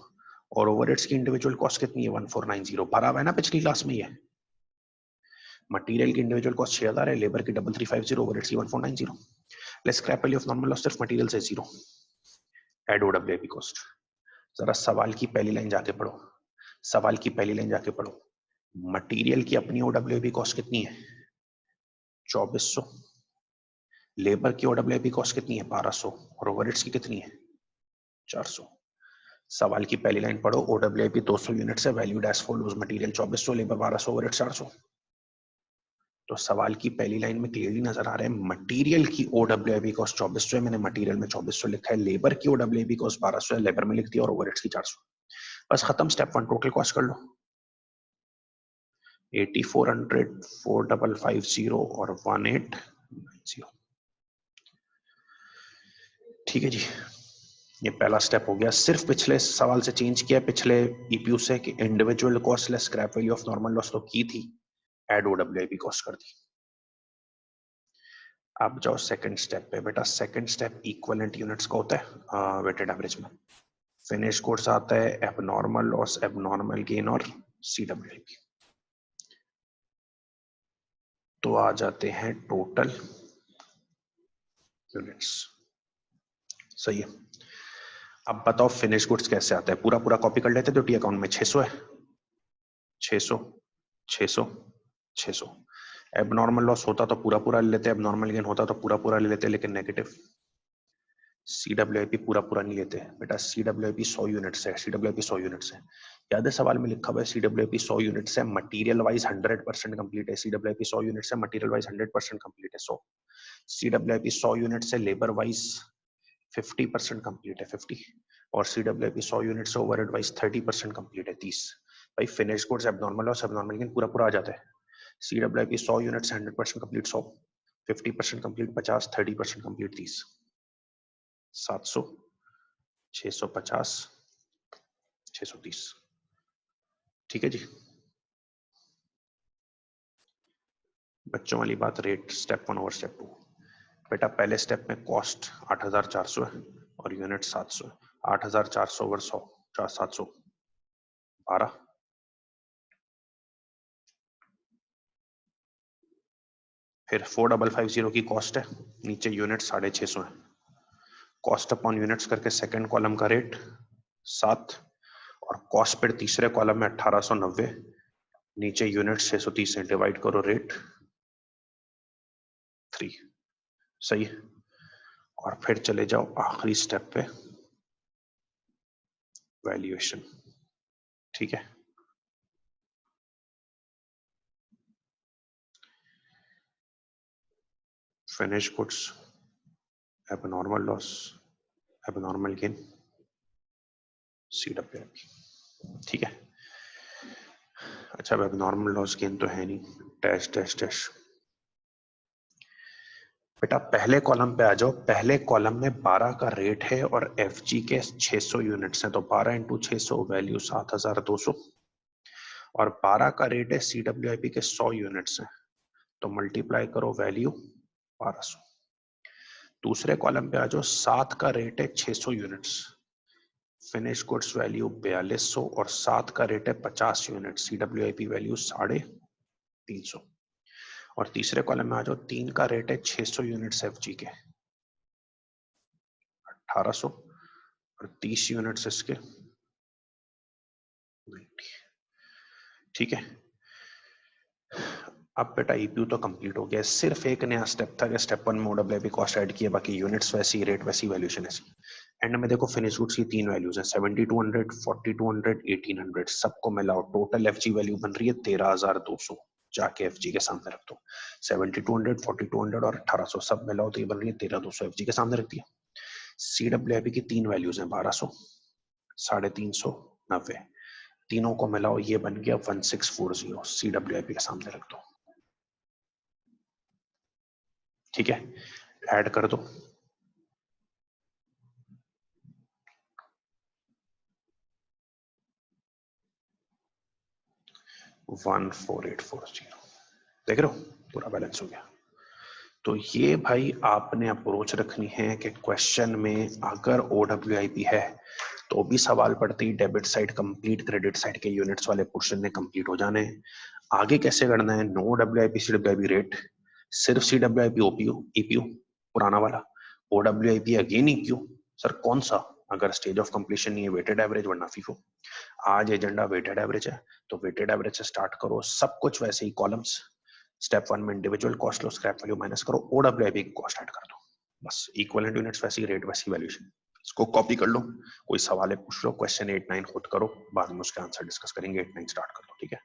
और ओवरहेड्स की इंडिविजुअल कॉस्ट कितनी है? 1490। भरा हुआ है ना पिछली क्लास में ये। मटेरियल की इंडिविजुअल कॉस्ट 6000 है, लेबर की 3350, ओवरहेड्स की 1490। Less scrap value of normal loss सिर्फ मटेरियल से 0, एड OWIP कॉस्ट। जरा सवाल की पहली लाइन जाके पढ़ो। सवाल की पहली लाइन जाके पढ़ो। मटेरियल की अपनी OWIP कॉस्ट कितनी है? 2400। लेबर की OWIP कॉस्ट कितनी है? 1200। और ओवरहेड्स की कितनी है? 400। सवाल की पहली लाइन पढ़ो। OWIP 200 यूनिट्स है, valued as follows, material 2400, labour 1200, overhead 400। तो सवाल की पहली लाइन में क्लियरली नजर आ रहा है मटेरियल की OWIP कॉस्ट 2400 है, मैंने मटेरियल में 2400 लिखा है। लेबर की OWIP कॉस्ट 1200 है, लेबर में लिख दिया, और ओवरहेड्स की 400। बस खत्म। स्टेप 1 टोटल कॉस्ट कर लो। 8400, 4550 और 1890। ठीक है जी, ये पहला स्टेप हो गया। सिर्फ पिछले सवाल से चेंज किया है, पिछले ईपीयू से कि individual cost less scrap value of normal loss तो की थी, एड OWIP कॉस्ट कर दी। अब जाओ सेकंड स्टेप पे। बेटा सेकंड स्टेप इक्विवेलेंट यूनिट्स का होता है वेटेड एवरेज में। फिनिश गुड्स आता है, एबनॉर्मल लॉस, एबनॉर्मल गेन और CWIP। तो आ जाते हैं टोटल यूनिट्स। सही है। अब बताओ फिनिश गुड्स कैसे आता है? पूरा पूरा कॉपी कर लेते तो टी अकाउंट में 600 है। 600 600 600। एबनॉर्मल लॉस होता तो पूरा पूरा ले लेते, एबनॉर्मल गेन होता तो पूरा पूरा ले लेते, लेकिन नेगेटिव। CWIP पूरा पूरा नहीं लेते बेटा। CWIP 100 यूनिट्स है। CWIP 100 यूनिट्स है। याद है सवाल में लिखा हुआ है CWIP 100 यूनिट्स है, मटेरियल वाइज 100% कंप्लीट है। CWIP 100 यूनिट्स है, मटेरियल वाइज 100% कंप्लीट है। 100 CWIP 100 यूनिट्स है, लेबर वाइज 50% कंप्लीट है, 50। और CWIP 100 यूनिट से ओवरहेड वाइज 30% कंप्लीट है, 30। भाई finish goods abnormal loss abnormal gain पूरा पूरा आ जाता है। CWIP 100 यूनिट से 100% कंप्लीट 100, 50% कंप्लीट 50, 30% कंप्लीट 30। 700, 650, 630। ठीक है जी। बच्चों वाली बात, रेट स्टेप 1 और स्टेप 2। बेटा पहले स्टेप में कॉस्ट 8400 है और यूनिट 700 है। 8400 ओवर 100, 700, 12। फिर 4550 की कॉस्ट है, नीचे यूनिट 650 है। कॉस्ट अपॉन यूनिट्स करके सेकंड कॉलम का रेट 7, और कॉस्ट पर तीसरे कॉलम में 1890, नीचे यूनिट 630 है। डिवाइड करो रेट 3। सही है। और फिर चले जाओ आखिरी स्टेप पे, वैल्यूएशन। ठीक है। Finish goods abnormal loss, abnormal gain, CWIP। ठीक है, अच्छा एबनॉर्मल लॉस गेन तो है नहीं, डैश डैश डैश। बेटा पहले कॉलम पे आ जाओ, पहले कॉलम में 12 का रेट है और FG के 600 यूनिट्स हैं, तो 12 इंटू 600 वैल्यू 7200, और 12 का रेट है CWIP के 100 यूनिट्स हैं, तो मल्टीप्लाई करो वैल्यू 1200। दूसरे कॉलम पे आ जाओ, 7 का रेट है 600 यूनिट्स, फिनिश गुड्स वैल्यू 4200, और 7 का रेट है 50 यूनिट, CWIP वैल्यू 350। और तीसरे कॉलम में आ जाओ, 3 का रेट है 600 यूनिट्स FG के, 1800, और 30 यूनिट्स इसके 90। ठीक है, अब बेटा EPU तो कंप्लीट हो गया, सिर्फ एक नया स्टेप था कि स्टेप 1 में OWIP कॉस्ट ऐड किया, बाकी यूनिट्स वैसी, रेट वैसी, वैल्यूएशन ऐसी। एंड में देखो फिनिश गुड्स की 3 वैल्यूज हैं, 7200, 4200, 1800, सबको मिलाओ, टोटल FG वैल्यू बन रही है 13200, जाके FG के सामने रख दो। 7200, 4200 और 1800 सब मिलाओ तो ये बन रही है 13200, FG के सामने रख दिया। CWIP की 3 वैल्यूज हैं, 1200, 350, 90, तीनों को मिलाओ ये बन गया 1640, CWIP के सामने रख दो। ठीक है, ऐड कर दो, वन 4840, देख रहे हो पूरा बैलेंस हो गया। तो ये भाई आपने अप्रोच रखनी है कि क्वेश्चन में अगर OWIP है तो भी सवाल पड़ते ही debit side complete, credit side के यूनिट्स वाले पोर्शन में कंप्लीट हो जाने हैं। आगे कैसे करना है, नो WIP CWIP रेट, सिर्फ CWIP OPU EPU पुराना वाला, OWIP अगेन EPU, सर कौन सा, अगर स्टेज ऑफ कंप्लीशन नहीं है वेटेड एवरेज वरना FIFO। आज एजेंडा वेटेड एवरेज है तो वेटेड एवरेज से स्टार्ट करो, सब कुछ वैसे ही कॉलम्स, स्टेप 1 में individual cost low, scrap value minus करो, OWIP की कॉस्ट ऐड कर दो, बस इक्विवेलेंट यूनिट्स वैसी, रेट वैसी, वैल्यूएशन। इसको कॉपी कर लो, कोई सवाल है पूछ लो, क्वेश्चन 8-9 खुद करो, बाद में उसके आंसर डिस्कस करेंगे, 8-9 स्टार्ट कर दो, ठीक है।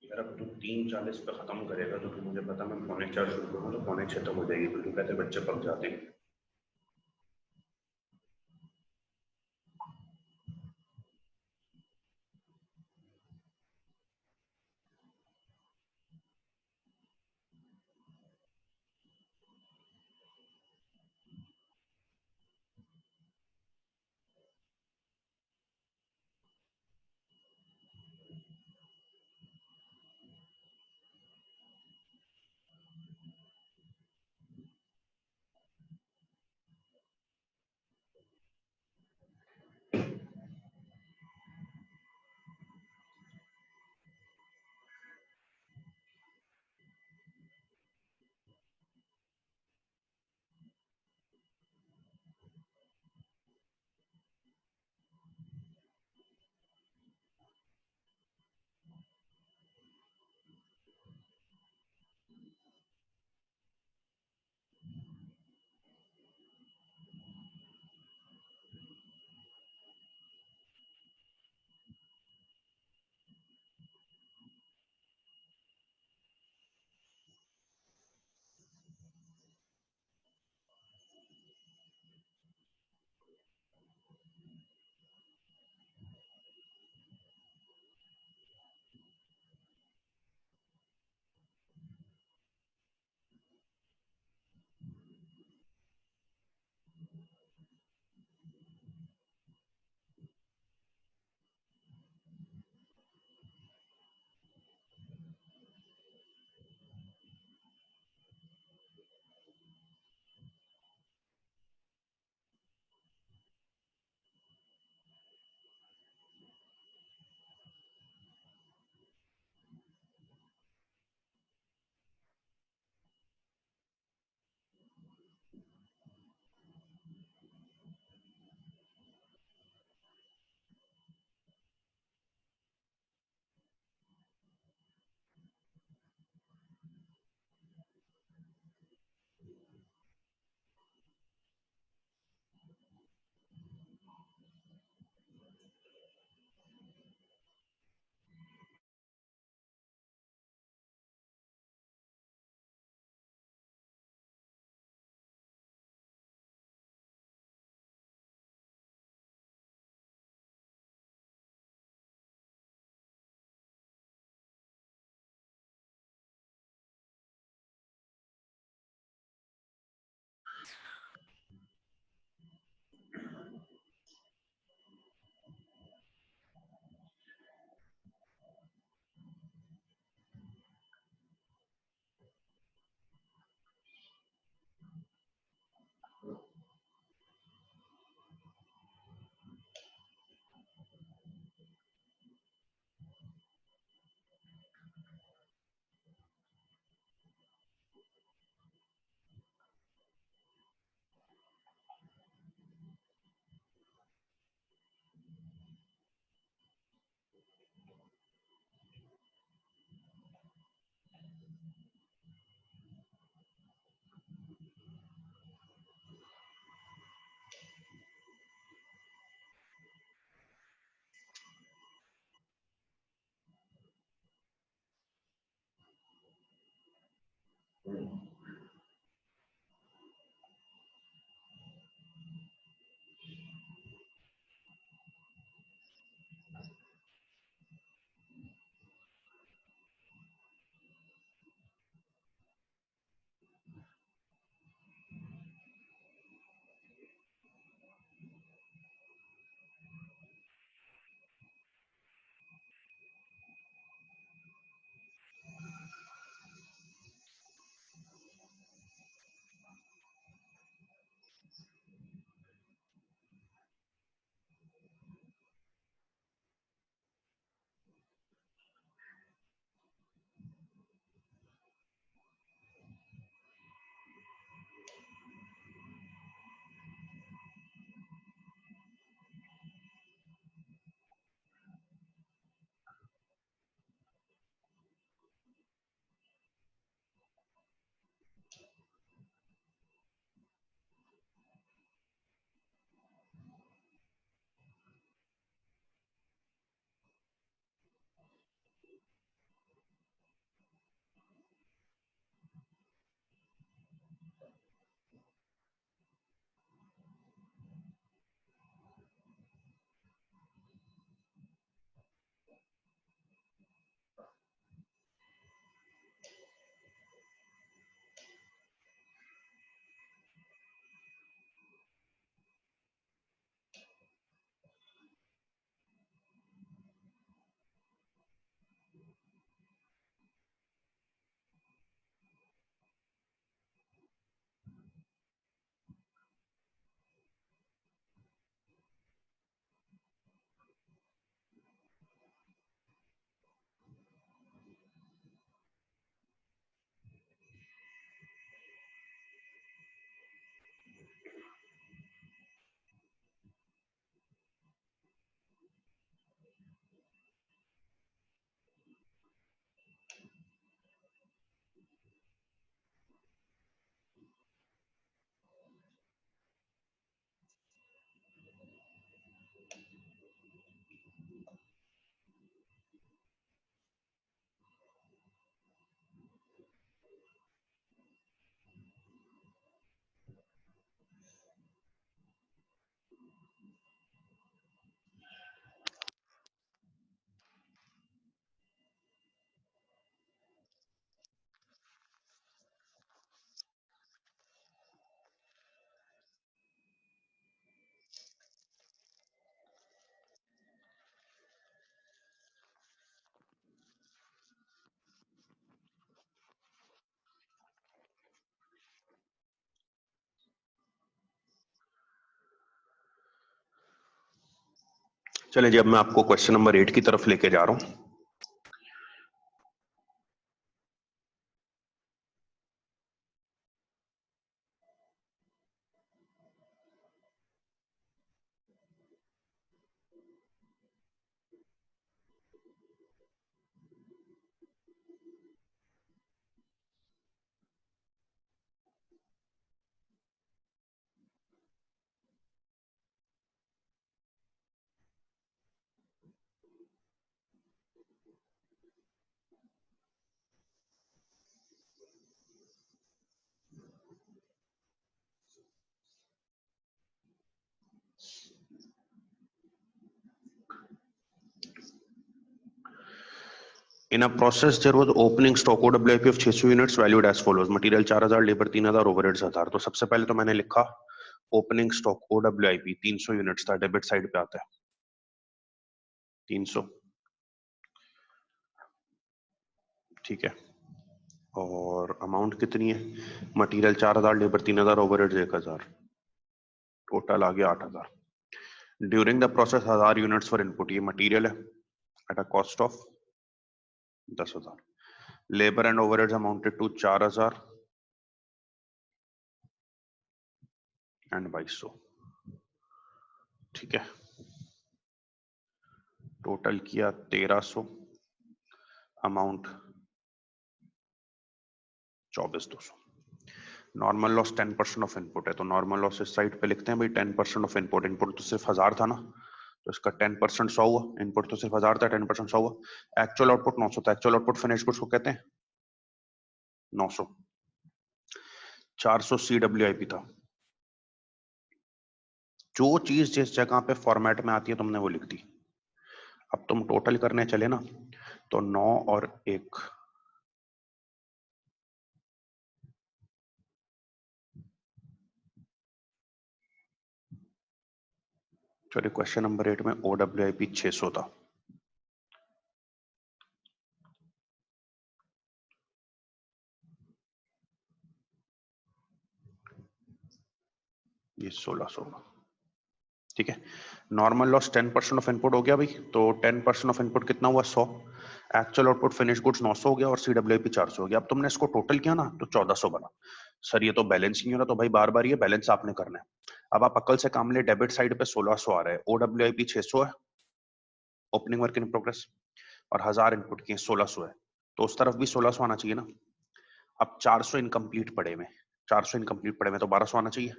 यार अब तू 3:40 पे खत्म करेगा तो फिर मुझे पता, मैं 3:45 शुरू करूँगा तो 5:45 तक हो जाएगी, तो तू कहते बच्चे पक जाते हैं। चलिए जी, अब मैं आपको क्वेश्चन नंबर 8 की तरफ लेके जा रहा हूं। In a process, there was opening stock OWIP of 600 units valued as follows. Material 4000, labour 3000, overheads 1000। तो सबसे पहले तो मैंने लिखा ओपनिंग स्टॉक OWIP 300 यूनिट्स था, डेबिट साइड पे आता है 300, ठीक है। और अमाउंट कितनी है? मटेरियल 4000, लेबर 3000, ओवरहेड्स 1000, टोटल आ गया 8000। During the process 1000 units for input, ये मटेरियल है at a cost of 10,000। Labour and overheads amounted to 4000 and 2200, ठीक है। टोटल किया 1300, amount 24,200। Normal loss 10% of input है, तो नॉर्मल लॉस इस साइड पे लिखते हैं भाई 10% ऑफ इनपुट। इनपुट तो सिर्फ 1000 था ना, तो इसका 10% 100 हुआ। इनपुट तो सिर्फ 1000 था, 10% 100 हुआ। एक्चुअल आउटपुट 900 था। एक्चुअल आउटपुट फिनिश गुड्स को कहते हैं 900, 400 CWIP था। जो चीज जिस जगह पे फॉर्मेट में आती है तुमने वो लिख दी। अब तुम टोटल करने चले ना, तो 9 और 1, सॉरी क्वेश्चन नंबर 8 में OWIP 600 था। ये 1600 होगा। ठीक है, नॉर्मल लॉस 10% ऑफ इनपुट हो गया भाई, तो 10% ऑफ इनपुट कितना हुआ? 100। एक्चुअल आउटपुट फिनिश गुड्स 900 हो गया और CWIP 400 हो गया। अब तुमने इसको टोटल किया ना तो 1400 बना। सर ये तो बैलेंस नहीं हो रहा, तो भाई बार बार ये बैलेंस आपने करना है। अब आप अकल से काम ले, डेबिट साइड पे 1600 आ रहा है, OWIP 600 है, ओपनिंग वर्क इन प्रोग्रेस, और 1000 इनपुट किए 1600 है, तो उस तरफ भी 1600 आना चाहिए ना। अब 400 इनकम्प्लीट पड़े में, 400 इनकम्प्लीट पड़े में तो 1200 आना चाहिए।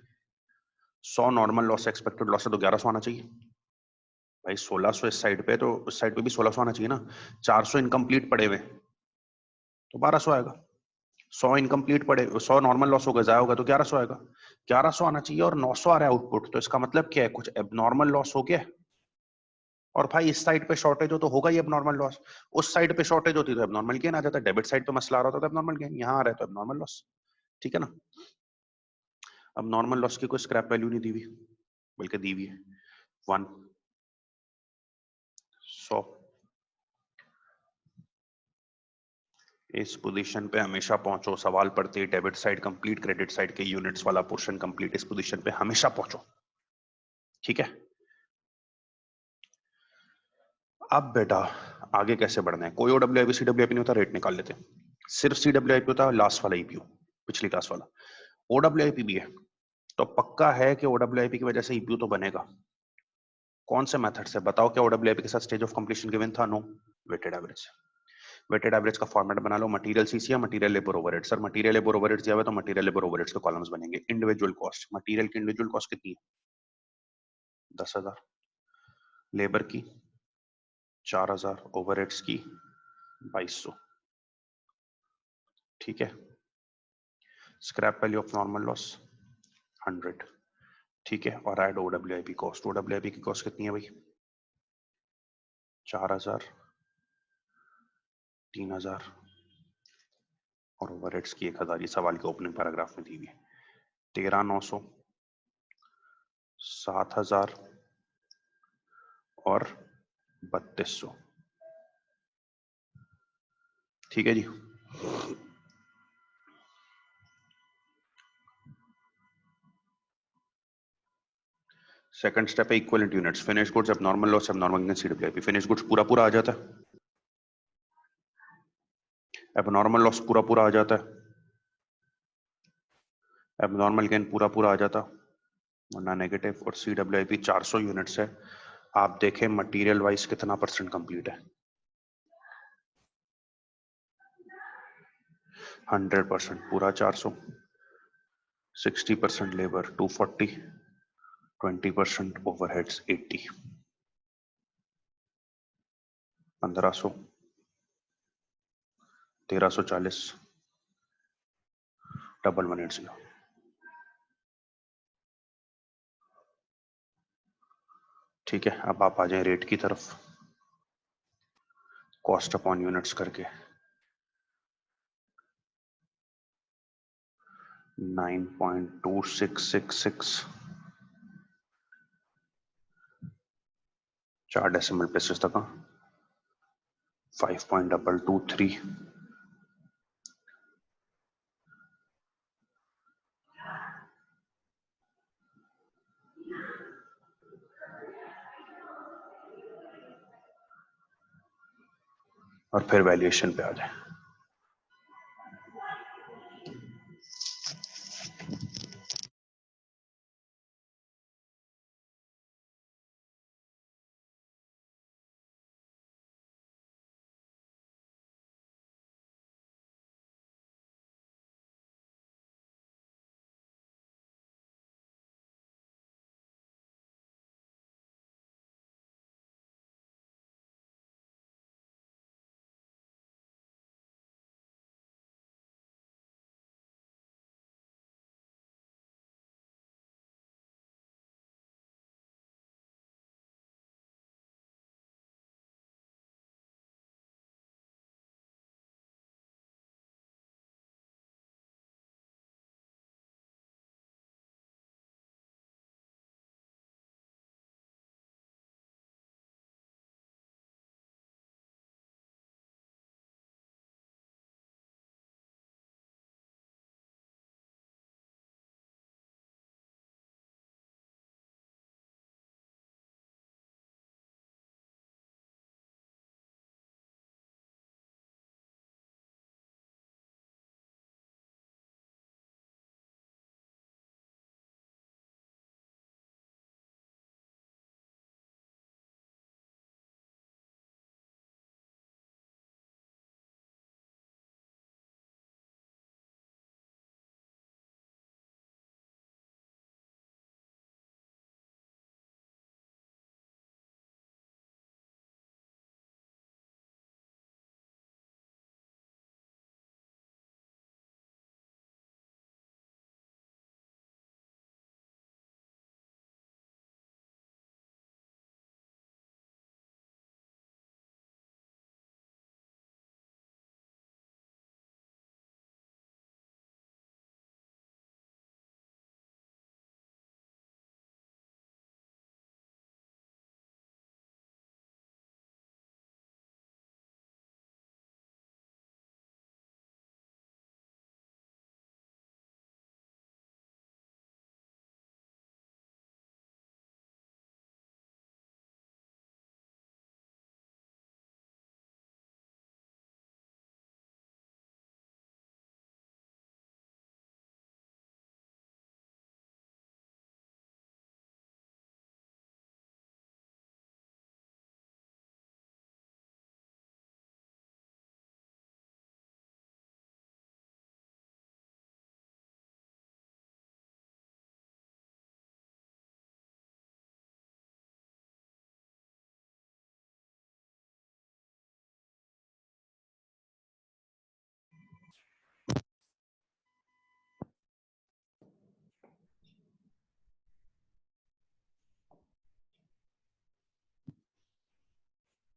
100 नॉर्मल लॉस एक्सपेक्टेड लॉस है तो 1100 आना चाहिए। भाई 1600 इस साइड पे, तो उस साइड पे भी 1600 आना चाहिए ना। 400 इनकम्प्लीट पड़े हुए तो 1200 आएगा। 100 इनकम्प्लीट पड़े, 100 नॉर्मल लॉस हो गया, जाया होगा, तो 1100 आएगा। 1100 आना चाहिए और 900 आ रहा है आउटपुट, तो इसका मतलब क्या है? कुछ एबनॉर्मल लॉस हो गया। और भाई इस साइड पे शॉर्टेज हो तो होगा ही एबनॉर्मल लॉस। उस साइड पे शॉर्टेज होती तो एबनॉर्मल गेन आ जाता। डेबिट साइड पे मसला आ रहा होता तो एबनॉर्मल गेन, यहाँ आ रहा है तो एबनॉर्मल लॉस। ठीक है ना। अब नॉर्मल लॉस की कोई स्क्रैप वैल्यू नहीं दी हुई, बल्कि दी हुई है 1, 100। इस पोजीशन पे हमेशा पहुंचो। सवाल पढ़ते ही debit side complete, credit side के यूनिट्स वाला पोर्शन कंप्लीट, इस पोजीशन पे हमेशा पहुंचो। ठीक है। अब बेटा आगे कैसे बढ़ना है? कोई OWIP CWIP नहीं होता, रेट निकाल लेते हैं। सिर्फ CWIP होता है, लास्ट वाला EPU, पिछली क्लास वाला। OWIP भी है तो पक्का है कि OWIP की वजह से EPU तो बनेगा। कौन से मेथड से बताओ? क्या OWIP के साथ स्टेज ऑफ कंप्लीशन गिवन था? No. Weighted average. Weighted average का फॉर्मेट बना लो, मटेरियल CC या material labour overhead. Sir material labour overheads दिया हुआ है तो मटेरियल लेबर ओवरहेड्स के कॉलम्स बनेंगे। इंडिविजुअल कॉस्ट, मटेरियल की इंडिविजुअल कॉस्ट कितनी है? 10,000। लेबर की 4,000, ओवरहेड्स की 2200। ठीक है। Scrap value of normal loss 100। ठीक है, और ऐड OWIP कॉस्ट। OWIP की कॉस्ट कितनी है भाई? 4,000, 3,000 और ओवरहेड्स की 1,000। ये सवाल के ओपनिंग पैराग्राफ में दी हुई है। 13,900, 7,000 और 3,200। ठीक है जी। सेकंड स्टेप है equivalent units. Finish goods, abnormal loss, abnormal gain, CWIP। Finish goods पूरा पूरा आ जाता है, एबनॉर्मल लॉस पूरा पूरा आ जाता है, एबनॉर्मल गेन पूरा पूरा आ जाता, वरना नेगेटिव। और CWIP 400 यूनिट्स है। आप देखें मटेरियल वाइज कितना परसेंट कंप्लीट है? 100% पूरा 400, 60% लेबर 240, 20% ओवरहेड्स 80, 1500, 1340, 1180। ठीक है, अब आप आ जाए रेट की तरफ, कॉस्ट अपॉन यूनिट्स करके। 9.2666, 4 डेसिमल प्लेसेस तक। 5.223। और फिर वैल्यूएशन पे आ जाए।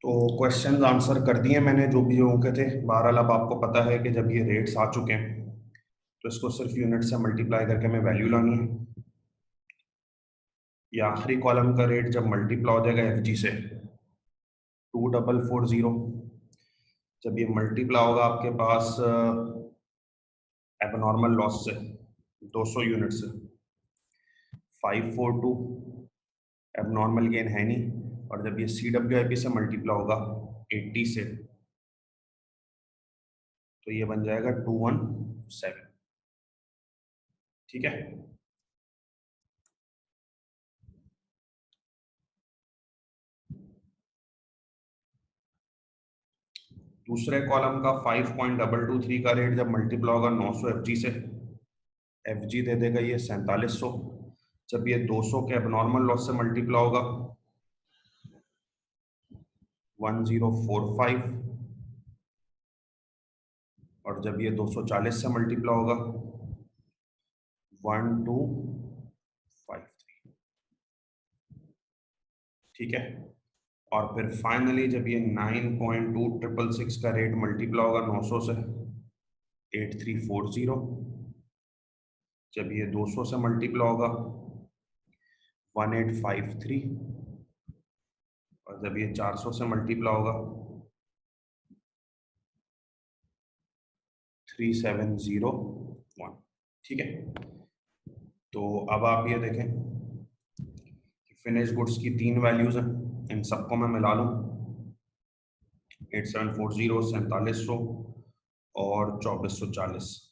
तो क्वेश्चंस आंसर कर दिए मैंने जो भी होंगे थे। बहरहाल अब आपको पता है कि जब ये रेट्स आ चुके हैं तो इसको सिर्फ यूनिट से मल्टीप्लाई करके हमें वैल्यू लानी है। ये आखिरी कॉलम का रेट जब मल्टीप्लाई हो जाएगा एफ से 2440, जब ये मल्टीप्लाई होगा आपके पास एबनॉर्मल लॉस से 200 यूनिट से 542 एबनॉर्मल गेन है नहीं, और जब ये CWIP से मल्टीप्लाई होगा 80 से तो ये बन जाएगा 217। ठीक है, दूसरे कॉलम का 5.223 का रेट जब मल्टीप्लाई होगा 900 FG से, FG दे देगा ये 4700। जब ये 200 के एबनॉर्मल लॉस से मल्टीप्लाई होगा 1045, और जब ये 240 से मल्टीप्लाई होगा 1253। ठीक है, और फिर फाइनली जब ये 9.2666 का रेट मल्टीप्लाई होगा 900 से 8340, जब ये 200 से मल्टीप्लाई होगा 1853, और जब ये 400 से मल्टीप्लाई होगा 3701। ठीक है, तो अब आप ये देखें कि फिनिश गुड्स की 3 वैल्यूज हैं, इन सबको मैं मिला लूं 8740, 4700 और 2440।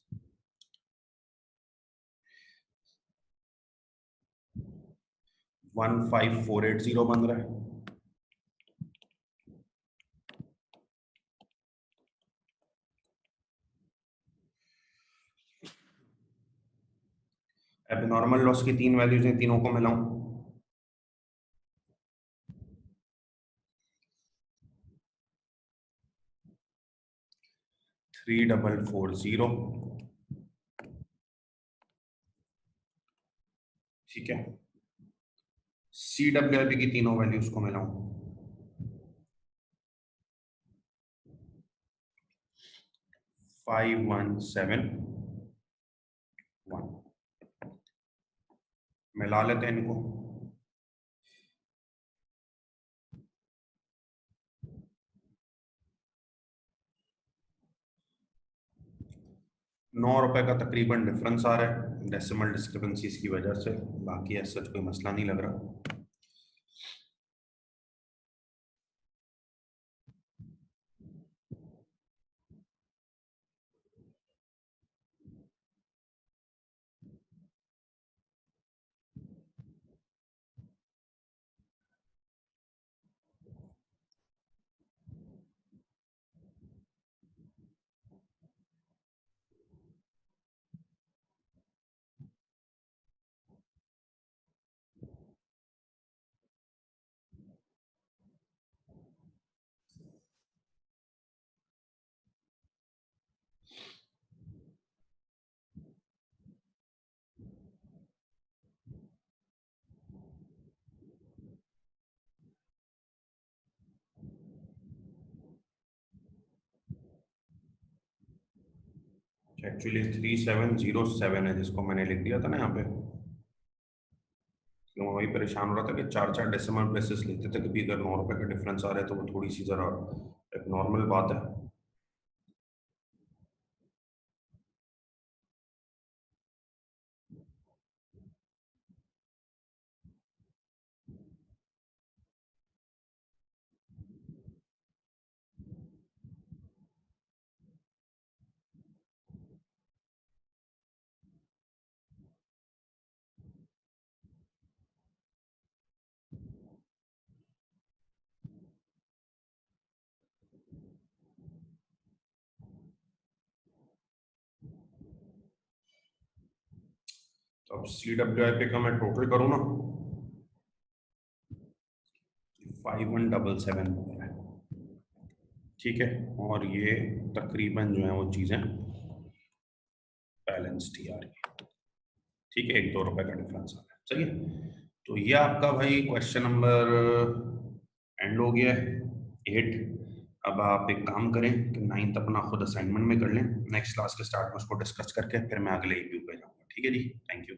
15480 बन रहा है। एबनॉर्मल लॉस की 3 वैल्यूज हैं, तीनों को मिलाऊं 3440। ठीक है, CWIP की तीनों वैल्यूज को मिलाऊं 5171। मिला लेते हैं इनको। ₹9 का तकरीबन डिफरेंस आ रहा है डेसिमल डिस्क्रिपेंसीज की वजह से, बाकी ऐसा कोई मसला नहीं लग रहा। एक्चुअली 3707 है जिसको मैंने लिख दिया था ना यहाँ पे, तो मैं वही परेशान हो रहा था कि 4 डेसिमल प्लेसेस लेते थे, कभी अगर ₹9 का डिफरेंस आ रहा है तो वो थोड़ी सी जरा एक नॉर्मल बात है। तो अब CWIP का मैं टोटल करूँ ना 5177 बन रहा है। ठीक है, और ये तकरीबन जो है वो चीज़ें बैलेंस्ड ही आ रही है। ठीक है, ₹1-2 का डिफरेंस आ रहा है। चलिए, तो ये आपका भाई क्वेश्चन नंबर एंड हो गया है। 8। अब आप एक काम करें कि 9th अपना खुद असाइनमेंट में कर लें, नेक्स्ट क्लास के स्टार्ट में उसको डिस्कस करके फिर मैं अगले ईपीयू पे जाऊँगा। ठीक है जी, थैंक यू।